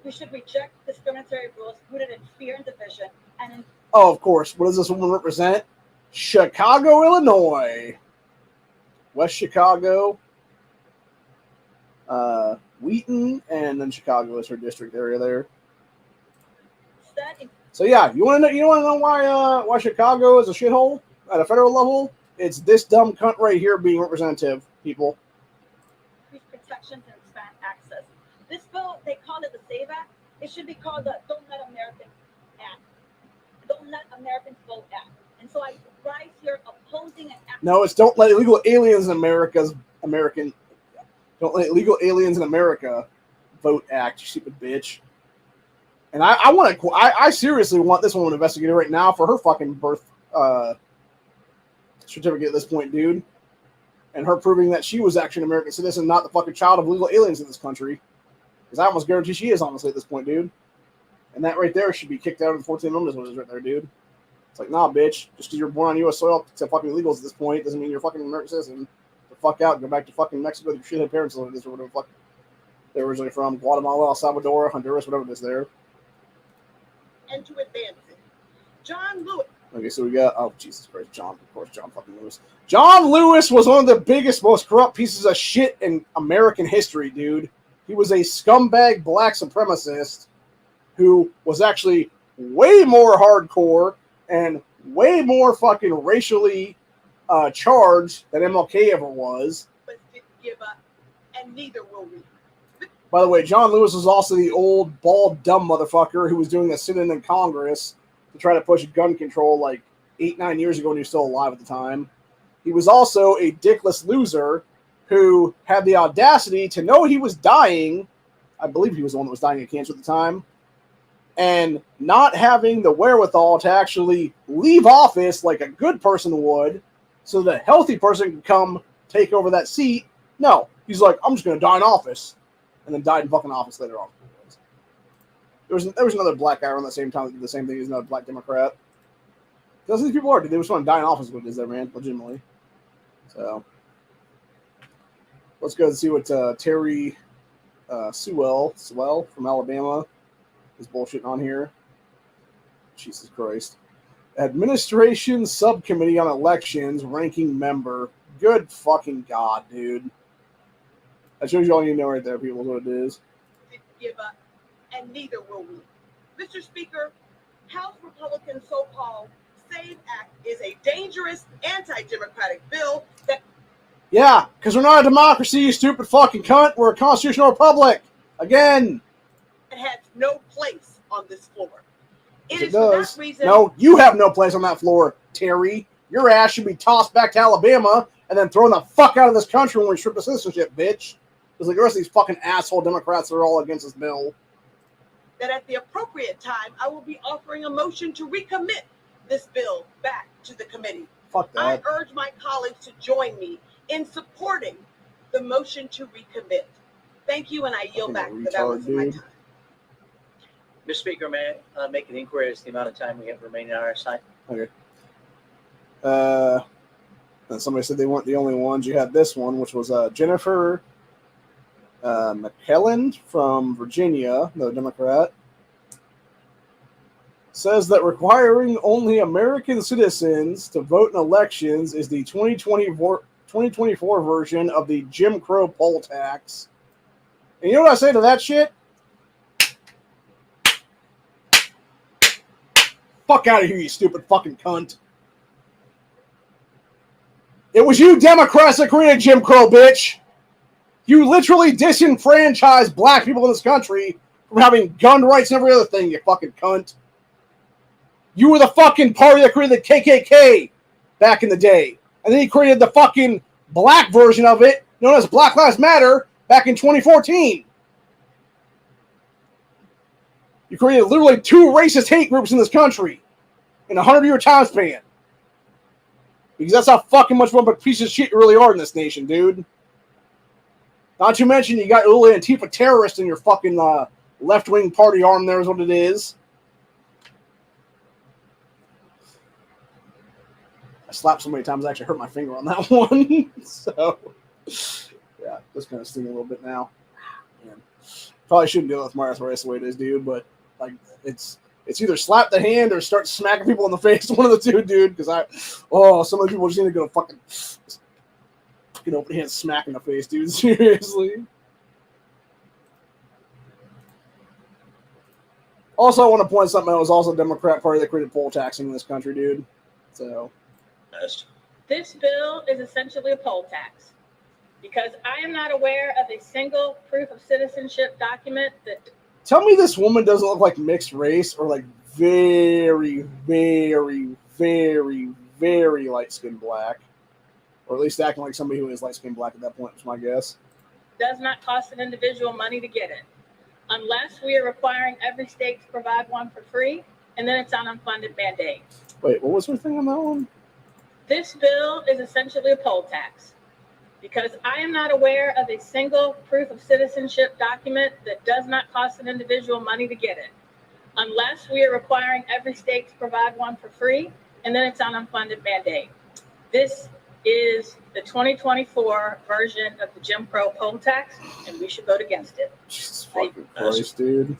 we should reject discriminatory rules rooted in fear and division and in Oh, of course. What does this woman represent? Chicago, Illinois. West Chicago. Wheaton, and then Chicago is her district area there. instead So yeah, you want to know why Chicago is a shithole at a federal level? It's this dumb cunt right here being representative, people. increase protections and expand access. This bill, they call it the SAVE Act. It should be called the Don't Let Americans Act. Don't Let Americans Vote Act. And so I rise here opposing an act. No, it's Don't Let Illegal Aliens in Don't Let Illegal Aliens in America Vote Act, you stupid bitch. And I seriously want this woman investigated right now for her fucking birth certificate at this point, dude. And her proving that she was actually an American citizen, not the fucking child of illegal aliens in this country. Because I almost guarantee she is, honestly, at this point, dude. And that right there should be kicked out of the 14 Amendment, what it is right there, dude. It's like, nah, bitch. Just because you're born on U.S. soil to fucking illegals at this point doesn't mean you're fucking an American citizen. The fuck out. Go back to fucking Mexico with your shithead parents or whatever the fuck they're originally from. Guatemala, El Salvador, Honduras, whatever it is there. And to advance it. John Lewis. Okay, so we got, oh, Jesus Christ, John fucking Lewis. John Lewis was one of the biggest, most corrupt pieces of shit in American history, dude. He was a scumbag black supremacist who was actually way more hardcore and way more fucking racially charged than MLK ever was. But didn't give up, and neither will we. By the way, John Lewis was also the old, bald, dumb motherfucker who was doing a sit-in in Congress to try to push gun control like 8-9 years ago when he was still alive at the time. He was also a dickless loser who had the audacity to know he was dying. I believe he was the one that was dying of cancer at the time. And not having the wherewithal to actually leave office like a good person would so that a healthy person could come take over that seat. No, he's like, I'm just going to die in office. And then died in fucking office later on. There was another black guy around the same time that did the same thing as another black Democrat. Those these people are, dude. They just want to die in office with this, there, man, legitimately. So, let's go and see what Terry Sewell from Alabama is bullshitting on here. Jesus Christ. Administration Subcommittee on Elections, ranking member. Good fucking God, dude. That shows you all you know right there, people, what it is. Didn't give up, and neither will we. Mr. Speaker, House Republicans' so-called SAVE Act is a dangerous anti-democratic bill that... Yeah, because we're not a democracy, you stupid fucking cunt. We're a constitutional republic. Again. It has no place on this floor. It does. For that reason... No, you have no place on that floor, Terry. Your ass should be tossed back to Alabama and then thrown the fuck out of this country when we strip the citizenship, bitch. Because like the rest of these fucking asshole Democrats are all against this bill. That at the appropriate time, I will be offering a motion to recommit this bill back to the committee. Fuck that. I urge my colleagues to join me in supporting the motion to recommit. Thank you, and I yield back the balance of my time. Mr. Speaker, may I make an inquiry as to the amount of time we have remaining on our side? Okay. And somebody said they weren't the only ones. You had this one, which was Jennifer McKellen from Virginia, the Democrat, says that requiring only American citizens to vote in elections is the 2024 version of the Jim Crow poll tax. And you know what I say to that shit? Fuck out of here, you stupid fucking cunt. It was you Democrats that created Jim Crow, bitch. You literally disenfranchised black people in this country from having gun rights and every other thing, you fucking cunt. You were the fucking party that created the KKK back in the day. And then you created the fucking black version of it, known as Black Lives Matter, back in 2014. You created literally 2 racist hate groups in this country in a 100-year time span. Because that's how fucking much more of a piece of shit you really are in this nation, dude. Not to mention, you got a little Antifa terrorist in your fucking left-wing party arm there is what it is. I slapped so many times I actually hurt my finger on that one. So, yeah, just kind of sting a little bit now. Man. Probably shouldn't deal with my arthritis the way it is, dude, but like it's either slap the hand or start smacking people in the face. One of the two, dude, because some of the people just need to go fucking open hand smack in the face, dude. Seriously. Also, I want to point something out. It was also a Democrat party that created poll taxing in this country, dude. So, this bill is essentially a poll tax because I am not aware of a single proof of citizenship document that. Tell me this woman doesn't look like mixed race or like very, very, very, very light-skinned black. Or at least acting like somebody who is light-skinned black at that point, was my guess. Does not cost an individual money to get it. Unless we are requiring every state to provide one for free, and then it's an unfunded mandate. Wait, what was her thing on that one? This bill is essentially a poll tax because I am not aware of a single proof of citizenship document that does not cost an individual money to get it. Unless we are requiring every state to provide one for free, and then it's an unfunded mandate. This is the 2024 version of the Jim Crow poll tax, and we should vote against it. Jesus fucking Christ, dude.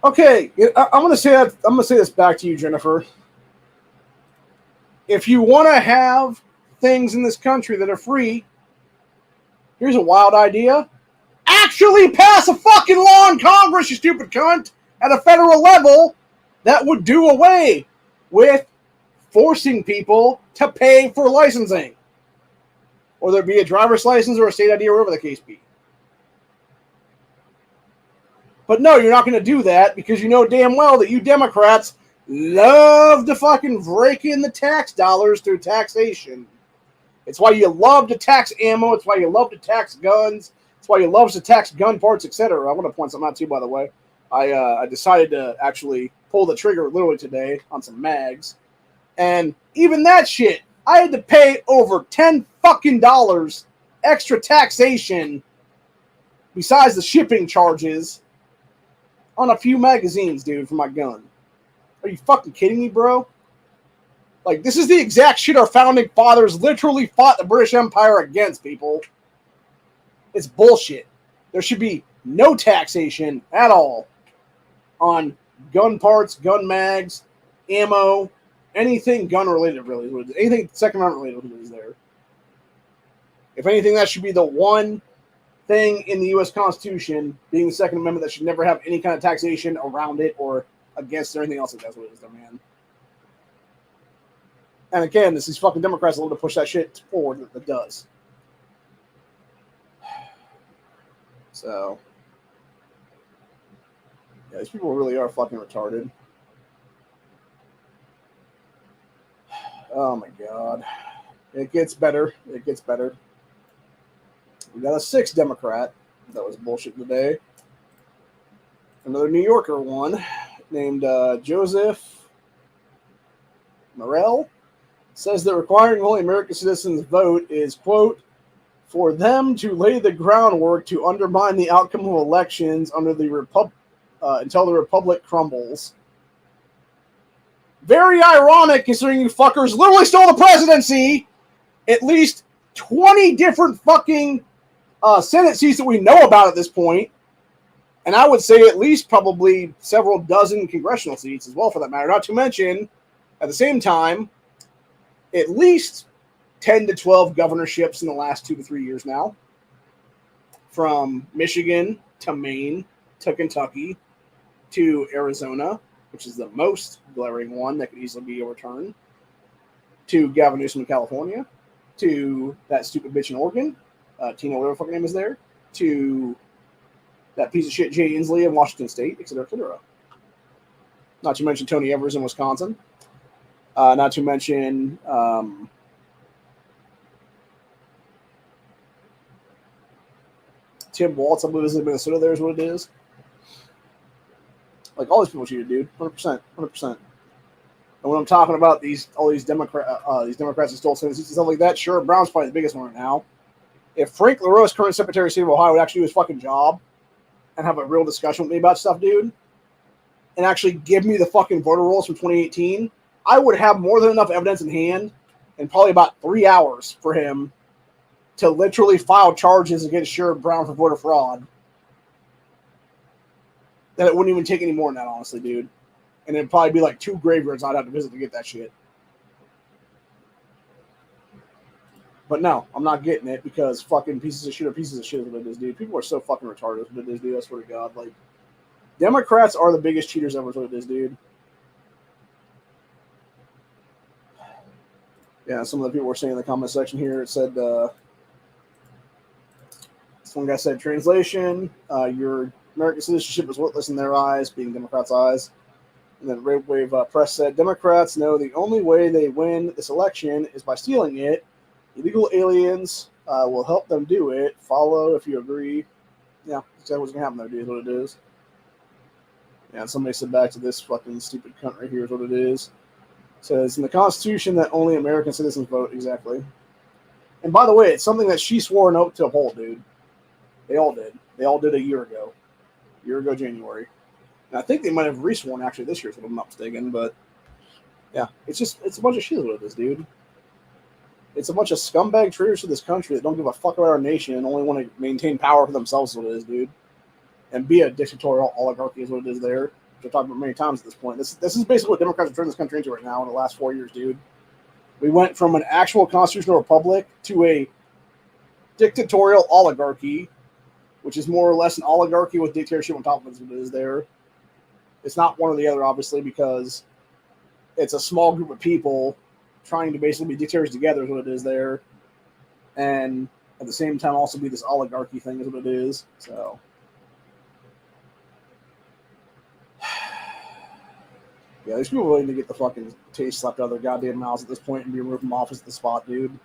Okay, I'm gonna say that. I'm gonna say this back to you, Jennifer. If you want to have things in this country that are free, here's a wild idea: actually pass a fucking law in Congress, you stupid cunt, at a federal level that would do away with forcing people to pay for licensing, whether it be a driver's license or a state ID or whatever the case be. But no, you're not going to do that because you know damn well that you Democrats love to fucking rake in the tax dollars through taxation. It's why you love to tax ammo. It's why you love to tax guns. It's why you love to tax gun parts, etc. I want to point something out too, by the way. I decided to actually pull the trigger literally today on some mags. And even that shit, I had to pay over $10 fucking extra taxation besides the shipping charges on a few magazines, dude, for my gun. Are you fucking kidding me, bro? Like, this is the exact shit our founding fathers literally fought the British Empire against, people. It's bullshit. There should be no taxation at all on gun parts, gun mags, ammo, anything gun-related, really. Anything Second Amendment related is there. If anything, that should be the one thing in the U.S. Constitution, being the Second Amendment, that should never have any kind of taxation around it or against or anything else. That's what it is, though, man. And again, these fucking Democrats are able to push that shit forward that does. So, yeah, these people really are fucking retarded. Oh my god. It gets better. It gets better. We got a 6th Democrat that was bullshit today. Another New Yorker one named Joseph Morell says that requiring only American citizens vote is, quote, for them to lay the groundwork to undermine the outcome of elections under the until the republic crumbles. Very ironic, considering you fuckers literally stole the presidency. At least 20 different fucking Senate seats that we know about at this point. And I would say at least probably several dozen congressional seats as well, for that matter. Not to mention, at the same time, at least 10 to 12 governorships in the last 2 to 3 years now. From Michigan to Maine to Kentucky to Arizona, which is the most glaring one that could easily be overturned, to Gavin Newsom in California, to that stupid bitch in Oregon, Tina, whatever the fucking name is there, to that piece of shit Jay Inslee in Washington State, etc., etc. Not to mention Tony Evers in Wisconsin. Not to mention Tim Walz, I believe, is in Minnesota. There's what it is. Like, all these people cheated, dude. 100%. 100%. And when I'm talking about all these Democrats that stole Senate seats and stuff like that, sure, Brown's probably the biggest one right now. If Frank LaRose, current Secretary of State of Ohio, would actually do his fucking job and have a real discussion with me about stuff, dude, and actually give me the fucking voter rolls from 2018, I would have more than enough evidence in hand in probably about 3 hours for him to literally file charges against Sherrod Brown for voter fraud. That it wouldn't even take any more than that, honestly, dude. And it'd probably be like 2 graveyards I'd have to visit to get that shit. But no, I'm not getting it because fucking pieces of shit is what it is, dude. People are so fucking retarded with what it is, dude. I swear to God. Like, Democrats are the biggest cheaters ever, is what it is, dude. Yeah, some of the people were saying in the comment section here, it said, this one guy said, translation, your American citizenship is worthless in their eyes, being Democrats' eyes. And then Red Wave Press said, Democrats know the only way they win this election is by stealing it. Illegal aliens will help them do it. Follow if you agree. Yeah, exactly what's going to happen there, dude, is what it is. Yeah, and somebody said back to this fucking stupid cunt right here is what it is. It says, in the Constitution that only American citizens vote. Exactly. And by the way, it's something that she swore an oath to uphold, dude. They all did. They all did a year ago. January. And I think they might have resworn actually this year, if I'm not mistaken. But yeah, it's a bunch of shit, is what it is, dude. It's a bunch of scumbag traitors to this country that don't give a fuck about our nation and only want to maintain power for themselves, is what it is, dude. And be a dictatorial oligarchy is what it is there. Which I've talked about many times at this point. This is basically what Democrats have turned this country into right now in the last 4 years, dude. We went from an actual constitutional republic to a dictatorial oligarchy, which is more or less an oligarchy with dictatorship on top of it, is what it is there. It's not one or the other, obviously, because it's a small group of people trying to basically be dictators together, is what it is there. And at the same time also be this oligarchy thing is what it is. So Yeah, these people willing to get the fucking taste slapped out of their goddamn mouths at this point and be removed from office at the spot, dude.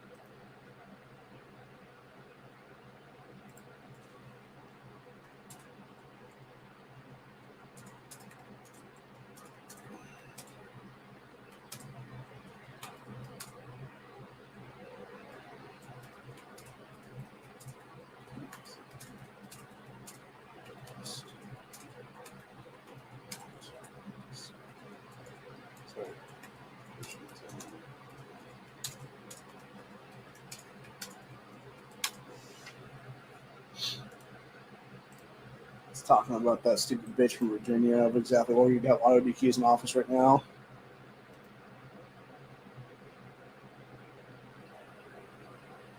It's talking about that stupid bitch from Virginia of exactly where you'd have auto DQs in office right now.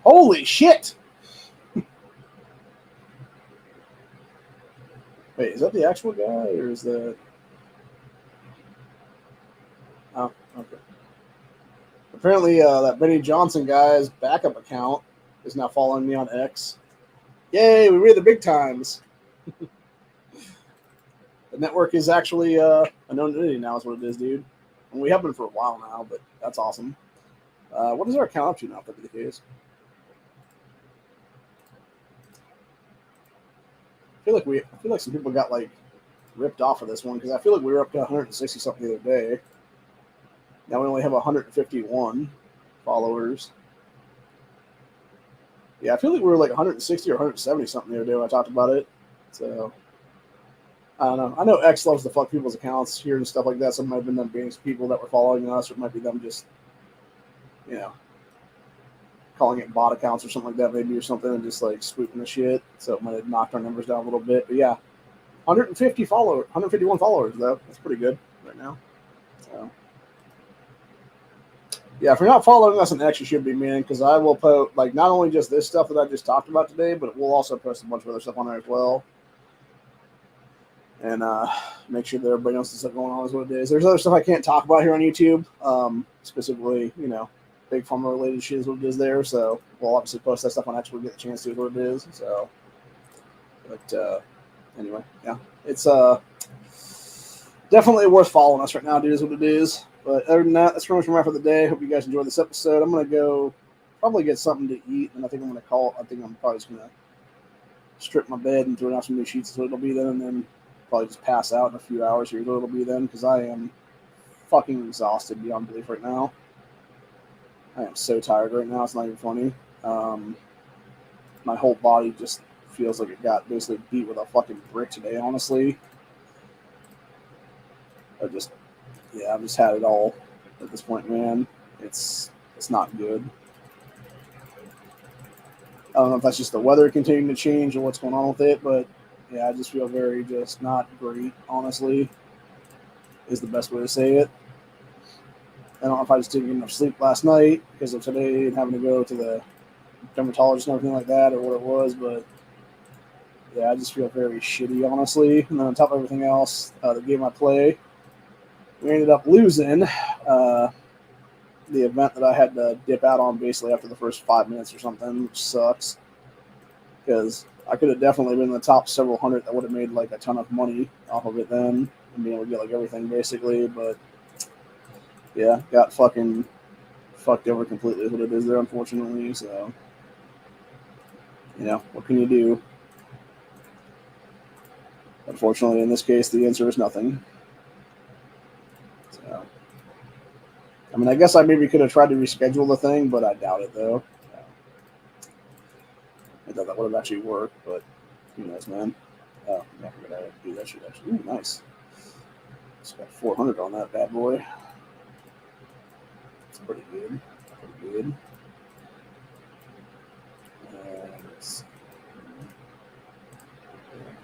Holy shit! Wait, is that the actual guy or is that? Oh, okay. Apparently, that Benny Johnson guy's backup account is now following me on X. Yay, we read the big times. The network is actually a known entity now, is what it is, dude. And we have been for a while now, but that's awesome. What is our account up to now, if that's the case? I feel like some people got like ripped off of this one because I feel like we were up to 160 something the other day. Now we only have 151 followers. Yeah, I feel like we were like 160 or 170 something the other day when I talked about it. So I don't know. I know X loves to fuck people's accounts here and stuff like that. So it might have been them being people that were following us, or it might be them just, calling it bot accounts or something like that, maybe, or something, and just like swooping the shit. So it might have knocked our numbers down a little bit. But yeah, 151 followers though. That's pretty good right now. So yeah, if you're not following us on X, you should be, man, because I will post like not only just this stuff that I just talked about today, but we'll also post a bunch of other stuff on there as well. And make sure that everybody knows the stuff going on is what it is. There's other stuff I can't talk about here on YouTube, specifically, big pharma related shit is what it is there. So we'll obviously post that stuff on X when we get the chance to, is what it is. So, but anyway, yeah, it's definitely worth following us right now, dude, is what it is. But other than that, that's pretty much my wrap for the day. Hope you guys enjoyed this episode. I'm gonna go probably get something to eat, and I think I'm gonna call. I think I'm probably just gonna strip my bed and throw down some new sheets. So it'll be then, and then probably just pass out in a few hours here. So it'll be then, because I am fucking exhausted beyond belief right now. I am so tired right now. It's not even funny. My whole body just feels like it got basically beat with a fucking brick today. Honestly, I've just had it all at this point, man. It's not good. I don't know if that's just the weather continuing to change or what's going on with it, but yeah, I just feel very just not great, honestly, is the best way to say it. I don't know if I just didn't get enough sleep last night because of today and having to go to the dermatologist and everything like that, or what it was, but yeah, I just feel very shitty, honestly. And then on top of everything else, the game I play, we ended up losing the event that I had to dip out on basically after the first 5 minutes or something, which sucks because I could have definitely been in the top several hundred that would have made like a ton of money off of it then and being able to get like everything basically, but yeah, got fucking fucked over completely is what it is there, unfortunately. So, what can you do? Unfortunately, in this case, the answer is nothing. So, I mean, I guess I maybe could have tried to reschedule the thing, but I doubt it, though. I thought that would have actually worked, but who knows, man. Oh, I'm not going to do that shit, actually. Ooh, nice. It's got 400 on that bad boy. It's pretty good. Pretty good.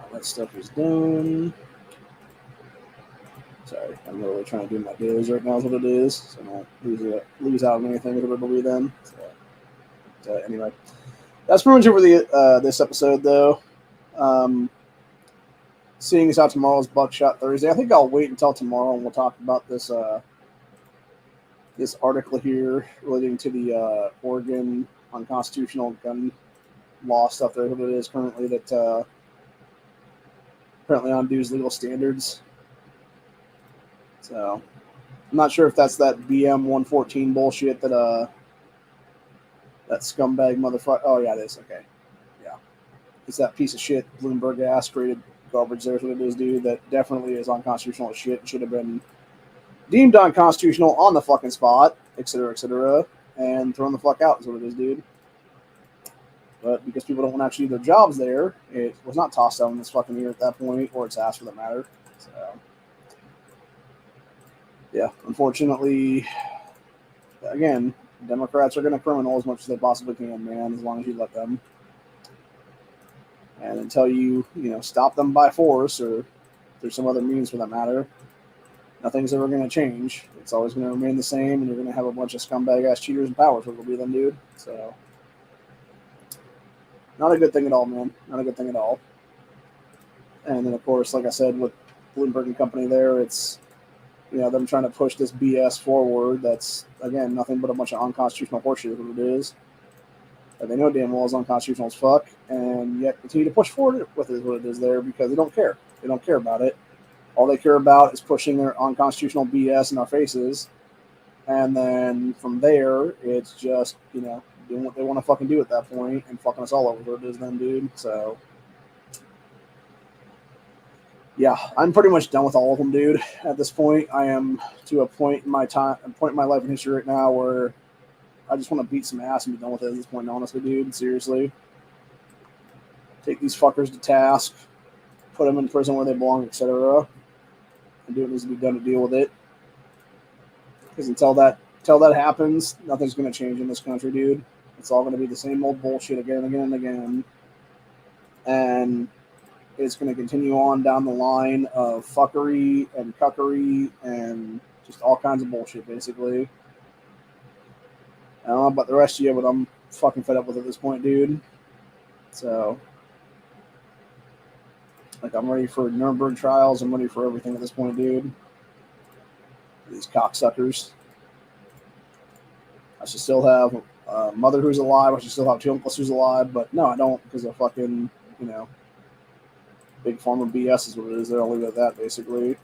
All that stuff is done. Sorry, I'm literally trying to do my dailies right now is what it is, so I don't lose out on anything that it'll be then. So anyway, that's pretty much it for the this episode, though. Seeing us out tomorrow's Buckshot Thursday. I think I'll wait until tomorrow and we'll talk about this this article here relating to the Oregon unconstitutional gun law stuff that it is currently that apparently undoes legal standards. So I'm not sure if that's that BM 114 bullshit that that scumbag motherfucker. Oh yeah, it is. Okay, yeah, it's that piece of shit Bloomberg ass created garbage. There's what it is, dude. That definitely is unconstitutional as shit. Should have been deemed unconstitutional on the fucking spot, etc., and thrown the fuck out is what it is, dude. But because people don't want to actually do their jobs there, it was not tossed out in this fucking year at that point, or its ass for that matter. So, yeah, unfortunately, again, Democrats are going to criminal as much as they possibly can, man, as long as you let them. And until you stop them by force or there's some other means for that matter, nothing's ever going to change. It's always going to remain the same, and you're going to have a bunch of scumbag ass cheaters in power. So it'll be them, dude. So, not a good thing at all, man. Not a good thing at all. And then, of course, like I said, with Bloomberg and company there, it's them trying to push this BS forward. That's again nothing but a bunch of unconstitutional horseshit. What it is. And they know damn well is unconstitutional as fuck, and yet continue to push forward with it. Is what it is there because they don't care. They don't care about it. All they care about is pushing their unconstitutional BS in our faces, and then from there, it's just doing what they want to fucking do at that point and fucking us all over. What it is, then, dude. So. Yeah, I'm pretty much done with all of them, dude. At this point, I am to a point in my life and history right now where I just want to beat some ass and be done with it at this point, honestly, dude. Seriously. Take these fuckers to task, put them in prison where they belong, etc. And do what needs to be done to deal with it. Because until that happens, nothing's going to change in this country, dude. It's all going to be the same old bullshit again and again and again. And it's going to continue on down the line of fuckery and cuckery and just all kinds of bullshit, basically. I don't know about the rest of you, but I'm fucking fed up with it at this point, dude. So, I'm ready for Nuremberg trials. I'm ready for everything at this point, dude. These cocksuckers. I should still have a mother who's alive. I should still have two uncles who's alive, but no, I don't because of fucking, big form of BS is what it is there. I'll leave it at that, basically.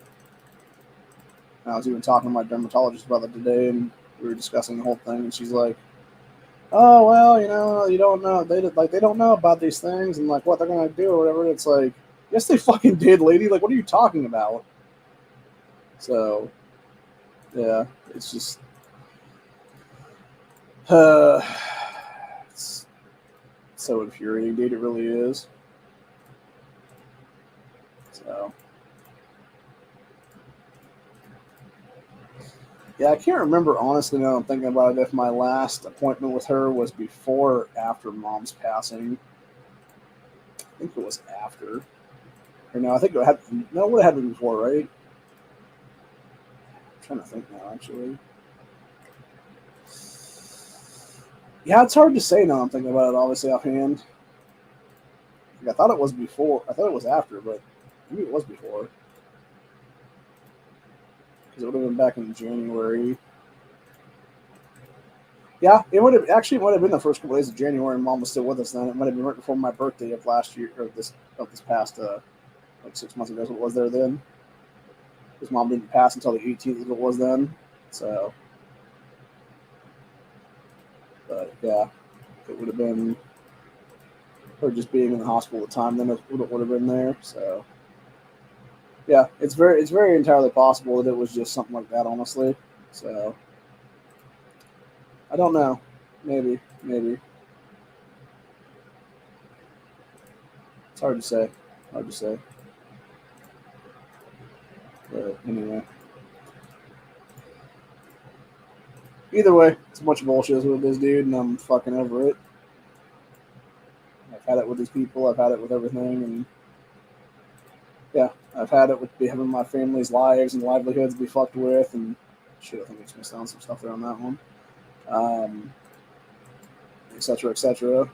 I was even talking to my dermatologist about it today, and we were discussing the whole thing, and she's like, oh, well, you don't know. They don't know about these things and, what they're going to do or whatever. It's like, yes, they fucking did, lady. What are you talking about? So, yeah, it's just... it's so infuriating, dude. It really is. So... yeah, I can't remember, honestly, now I'm thinking about it, if my last appointment with her was before or after Mom's passing. I think it was after. Or no, I think it would have been before, right? I'm trying to think now, actually. Yeah, it's hard to say now I'm thinking about it, obviously, offhand. I thought it was before. I thought it was after, but maybe it was before. Because it would have been back in January. Yeah, it would have been the first couple days of January, and Mom was still with us then. It might have been right before my birthday of last year, or this past 6 months ago. Is what it was there then. Because Mom didn't pass until the 18th, as it was then. So, but yeah, it would have been her just being in the hospital at the time. Then it would have been there. So, yeah, it's very entirely possible that it was just something like that, honestly. So, I don't know. Maybe. It's hard to say. But anyway. Either way, it's a bunch of bullshit with this dude, and I'm fucking over it. I've had it with these people. I've had it with everything, and yeah, I've had it with having my family's lives and livelihoods be fucked with, and shit, I think it's missed on some stuff there on that one, etc.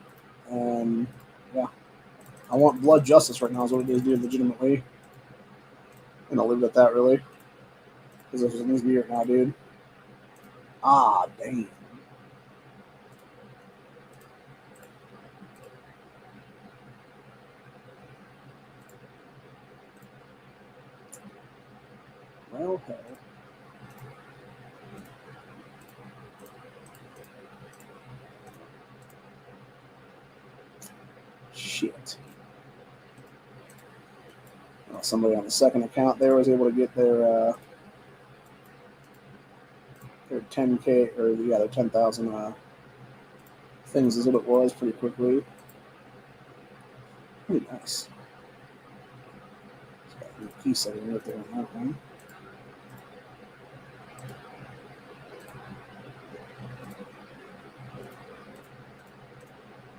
And yeah, I want blood justice right now is what it is, dude, legitimately. And I'll leave it at that, really, because this needs to be right now, dude. Ah, damn. Well, hell. Shit. Well, somebody on the second account there was able to get their 10K or their 10,000 things is what it was pretty quickly. Pretty nice. Got a key setting right there on that one.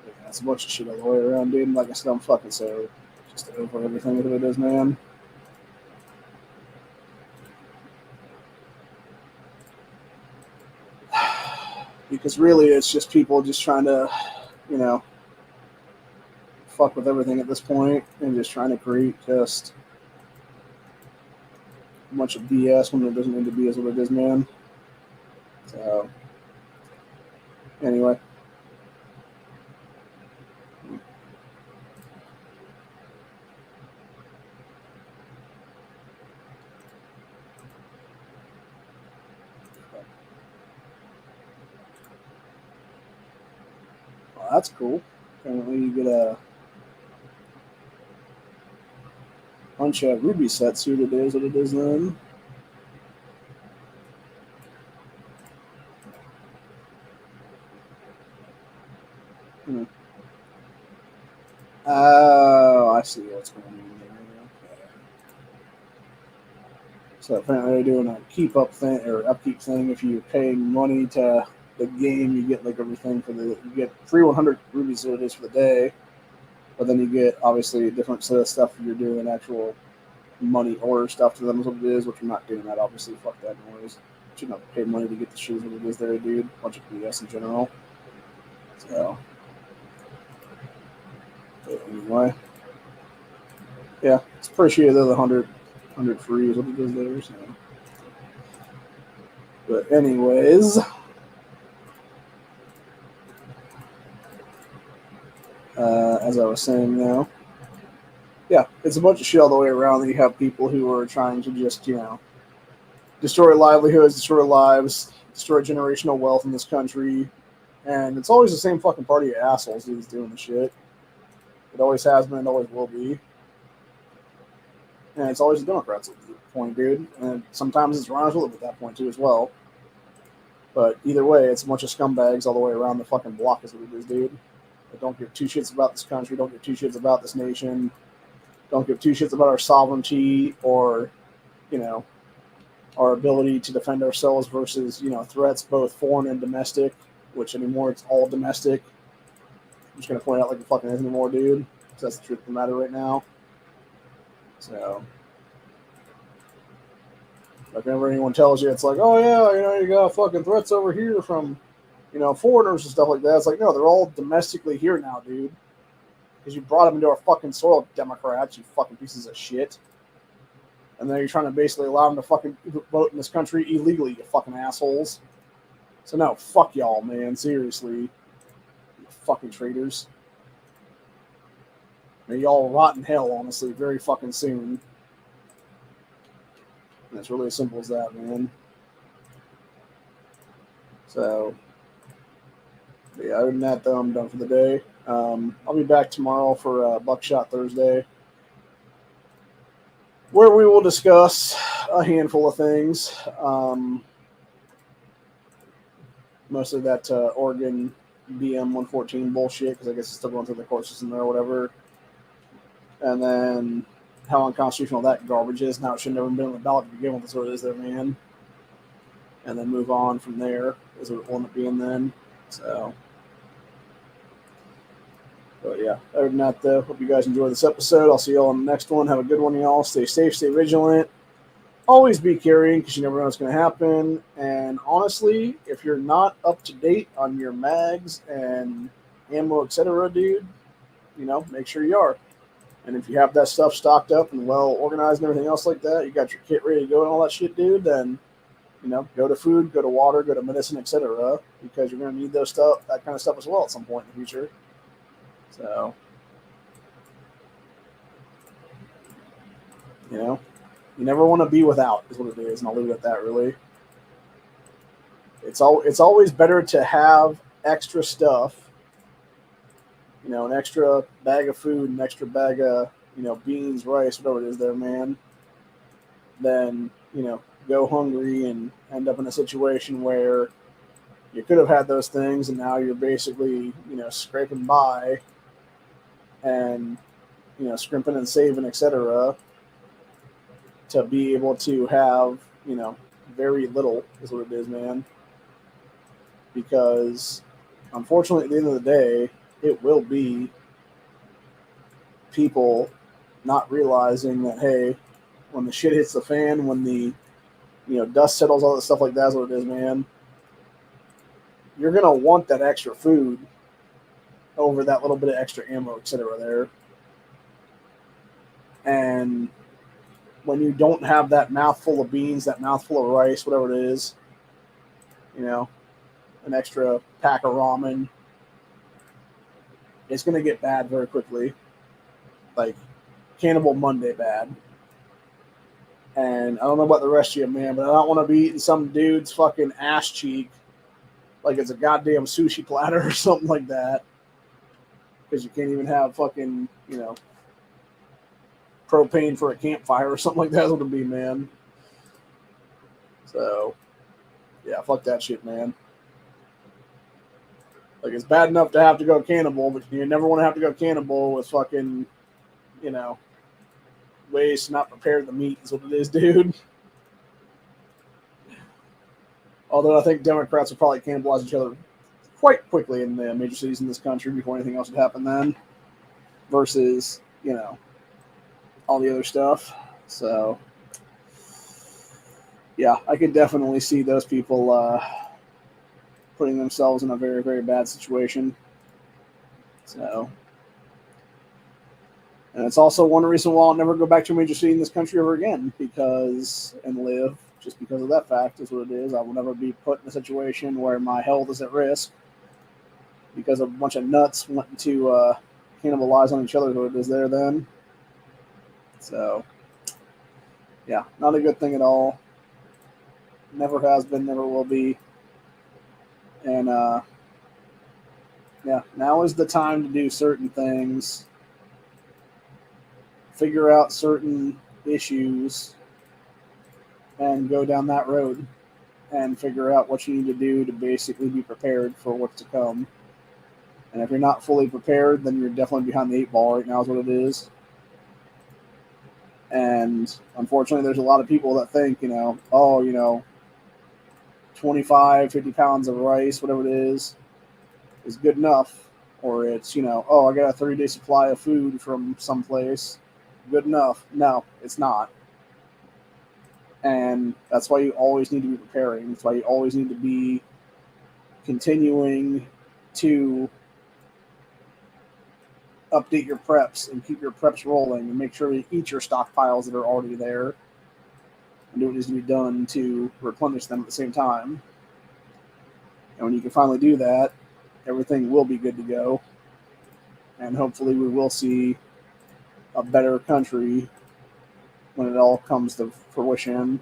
Yeah, that's a bunch of shit all the way around, dude. Like I said, I'm fucking so just over everything that it is, man. Because really, it's just people just trying to, you know, fuck with everything at this point and just trying to create just a bunch of BS when it doesn't need to be as what it is, man. So, anyway. Well, that's cool. Apparently, you get a bunch of ruby sets. See what it is then. Oh, I see what's going on there. Okay. So apparently they're doing a keep up thing or upkeep thing. If you're paying money to the game, you get like everything for you get free 100 rubies that it is for the day, but then you get obviously a different set of stuff if you're doing actual money order stuff to them is what it is, which I'm not doing that obviously. Fuck that noise. Should not pay money to get the shit what it is there, dude. Bunch of BS in general. So but anyway. Yeah, it's appreciated though, the 100 free is what it is there. So. But anyways, as I was saying now, yeah, it's a bunch of shit all the way around. That you have people who are trying to just, destroy livelihoods, destroy lives, destroy generational wealth in this country. And it's always the same fucking party of assholes who's doing the shit. It always has been, it always will be. And it's always the Democrats at the point, dude. And sometimes it's Ron Phillip at that point, too, as well. But either way, it's a bunch of scumbags all the way around the fucking block is what it is, dude. But don't give two shits about this country. Don't give two shits about this nation. Don't give two shits about our sovereignty or, our ability to defend ourselves versus, threats both foreign and domestic, which anymore it's all domestic. I'm just going to point out like it fucking is anymore, dude. Because that's the truth of the matter right now. So, like whenever anyone tells you, it's like, oh yeah, you got fucking threats over here from, foreigners and stuff like that. It's like, no, they're all domestically here now, dude. Because you brought them into our fucking soil, Democrats, you fucking pieces of shit. And then you're trying to basically allow them to fucking vote in this country illegally, you fucking assholes. So no, fuck y'all, man. Seriously. You fucking traitors. May y'all rot in hell, honestly, very fucking soon. And it's really as simple as that, man. So, yeah, other than that, though, I'm done for the day. I'll be back tomorrow for Buckshot Thursday, where we will discuss a handful of things. Mostly that Oregon BM 114 bullshit, because I guess it's still going through the court system there or whatever. And then how unconstitutional that garbage is. Now it shouldn't have been on the ballot to begin with, is what it is there, man. And then move on from there, is what it will end up being then. So, but yeah, other than that, though, hope you guys enjoy this episode. I'll see y'all on the next one. Have a good one, y'all. Stay safe, stay vigilant. Always be carrying because you never know what's going to happen. And honestly, if you're not up to date on your mags and ammo, etc., dude, make sure you are. And if you have that stuff stocked up and well organized and everything else like that, you got your kit ready to go and all that shit, dude, then, go to food, go to water, go to medicine, etc., because you're going to need that kind of stuff as well at some point in the future. So, you never want to be without, is what it is, and I'll leave it at that, really. It's always better to have extra stuff, an extra bag of food, an extra bag of, beans, rice, whatever it is there, man, than, go hungry and end up in a situation where you could have had those things and now you're basically, scraping by and, scrimping and saving, etc., to be able to have, very little is what it is, man. Because unfortunately, at the end of the day, it will be people not realizing that, hey, when the shit hits the fan, when the, dust settles, all that stuff like that's what it is, man. You're going to want that extra food over that little bit of extra ammo, etc. there. And when you don't have that mouthful of beans, that mouthful of rice, whatever it is, an extra pack of ramen, it's going to get bad very quickly. Like Cannibal Monday bad. And I don't know about the rest of you, man, but I don't want to be eating some dude's fucking ass cheek like it's a goddamn sushi platter or something like that. Because you can't even have fucking, propane for a campfire or something like that. That's what it'd be, man. So, yeah, fuck that shit, man. Like, it's bad enough to have to go cannibal, but you never want to have to go cannibal with fucking, ways to not prepare the meat is what it is, dude. Although I think Democrats will probably cannibalize each other quite quickly in the major cities in this country before anything else would happen then, versus, all the other stuff. So, yeah, I could definitely see those people putting themselves in a very, very bad situation. So, and it's also one reason why I'll never go back to a major city in this country ever again, and live just because of that fact is what it is. I will never be put in a situation where my health is at risk because of a bunch of nuts wanting to cannibalize on each other is what it is there then. So, yeah, not a good thing at all. Never has been, never will be. And, yeah, now is the time to do certain things, figure out certain issues, and go down that road and figure out what you need to do to basically be prepared for what's to come. And if you're not fully prepared, then you're definitely behind the 8 ball right now is what it is. And unfortunately, there's a lot of people that think, 25, 50 pounds of rice, whatever it is good enough. Or it's, I got a 30-day supply of food from someplace. Good enough. No, it's not. And that's why you always need to be preparing. That's why you always need to be continuing to update your preps and keep your preps rolling and make sure you eat your stockpiles that are already there and do what needs to be done to replenish them at the same time. And when you can finally do that, everything will be good to go. And hopefully we will see a better country when it all comes to fruition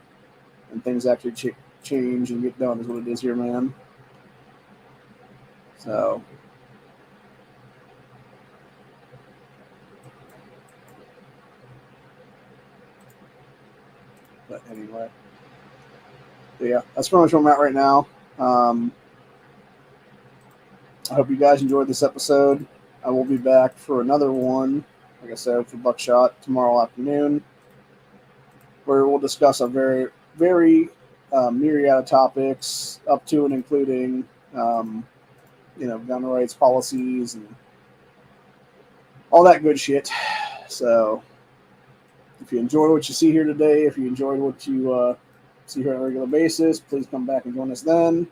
and things actually change and get done is what it is here, man. So, but anyway, so yeah, that's pretty much where I'm at right now. I hope you guys enjoyed this episode. I will be back for another one, like I said, for Buckshot tomorrow afternoon, where we'll discuss a very, very myriad of topics, up to and including, gun rights policies and all that good shit. So, if you enjoyed what you see here today, if you enjoyed what you see here on a regular basis, please come back and join us then.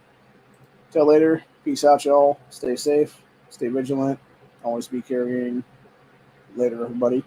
Till later, peace out, y'all. Stay safe, stay vigilant, always be carrying. Later, everybody.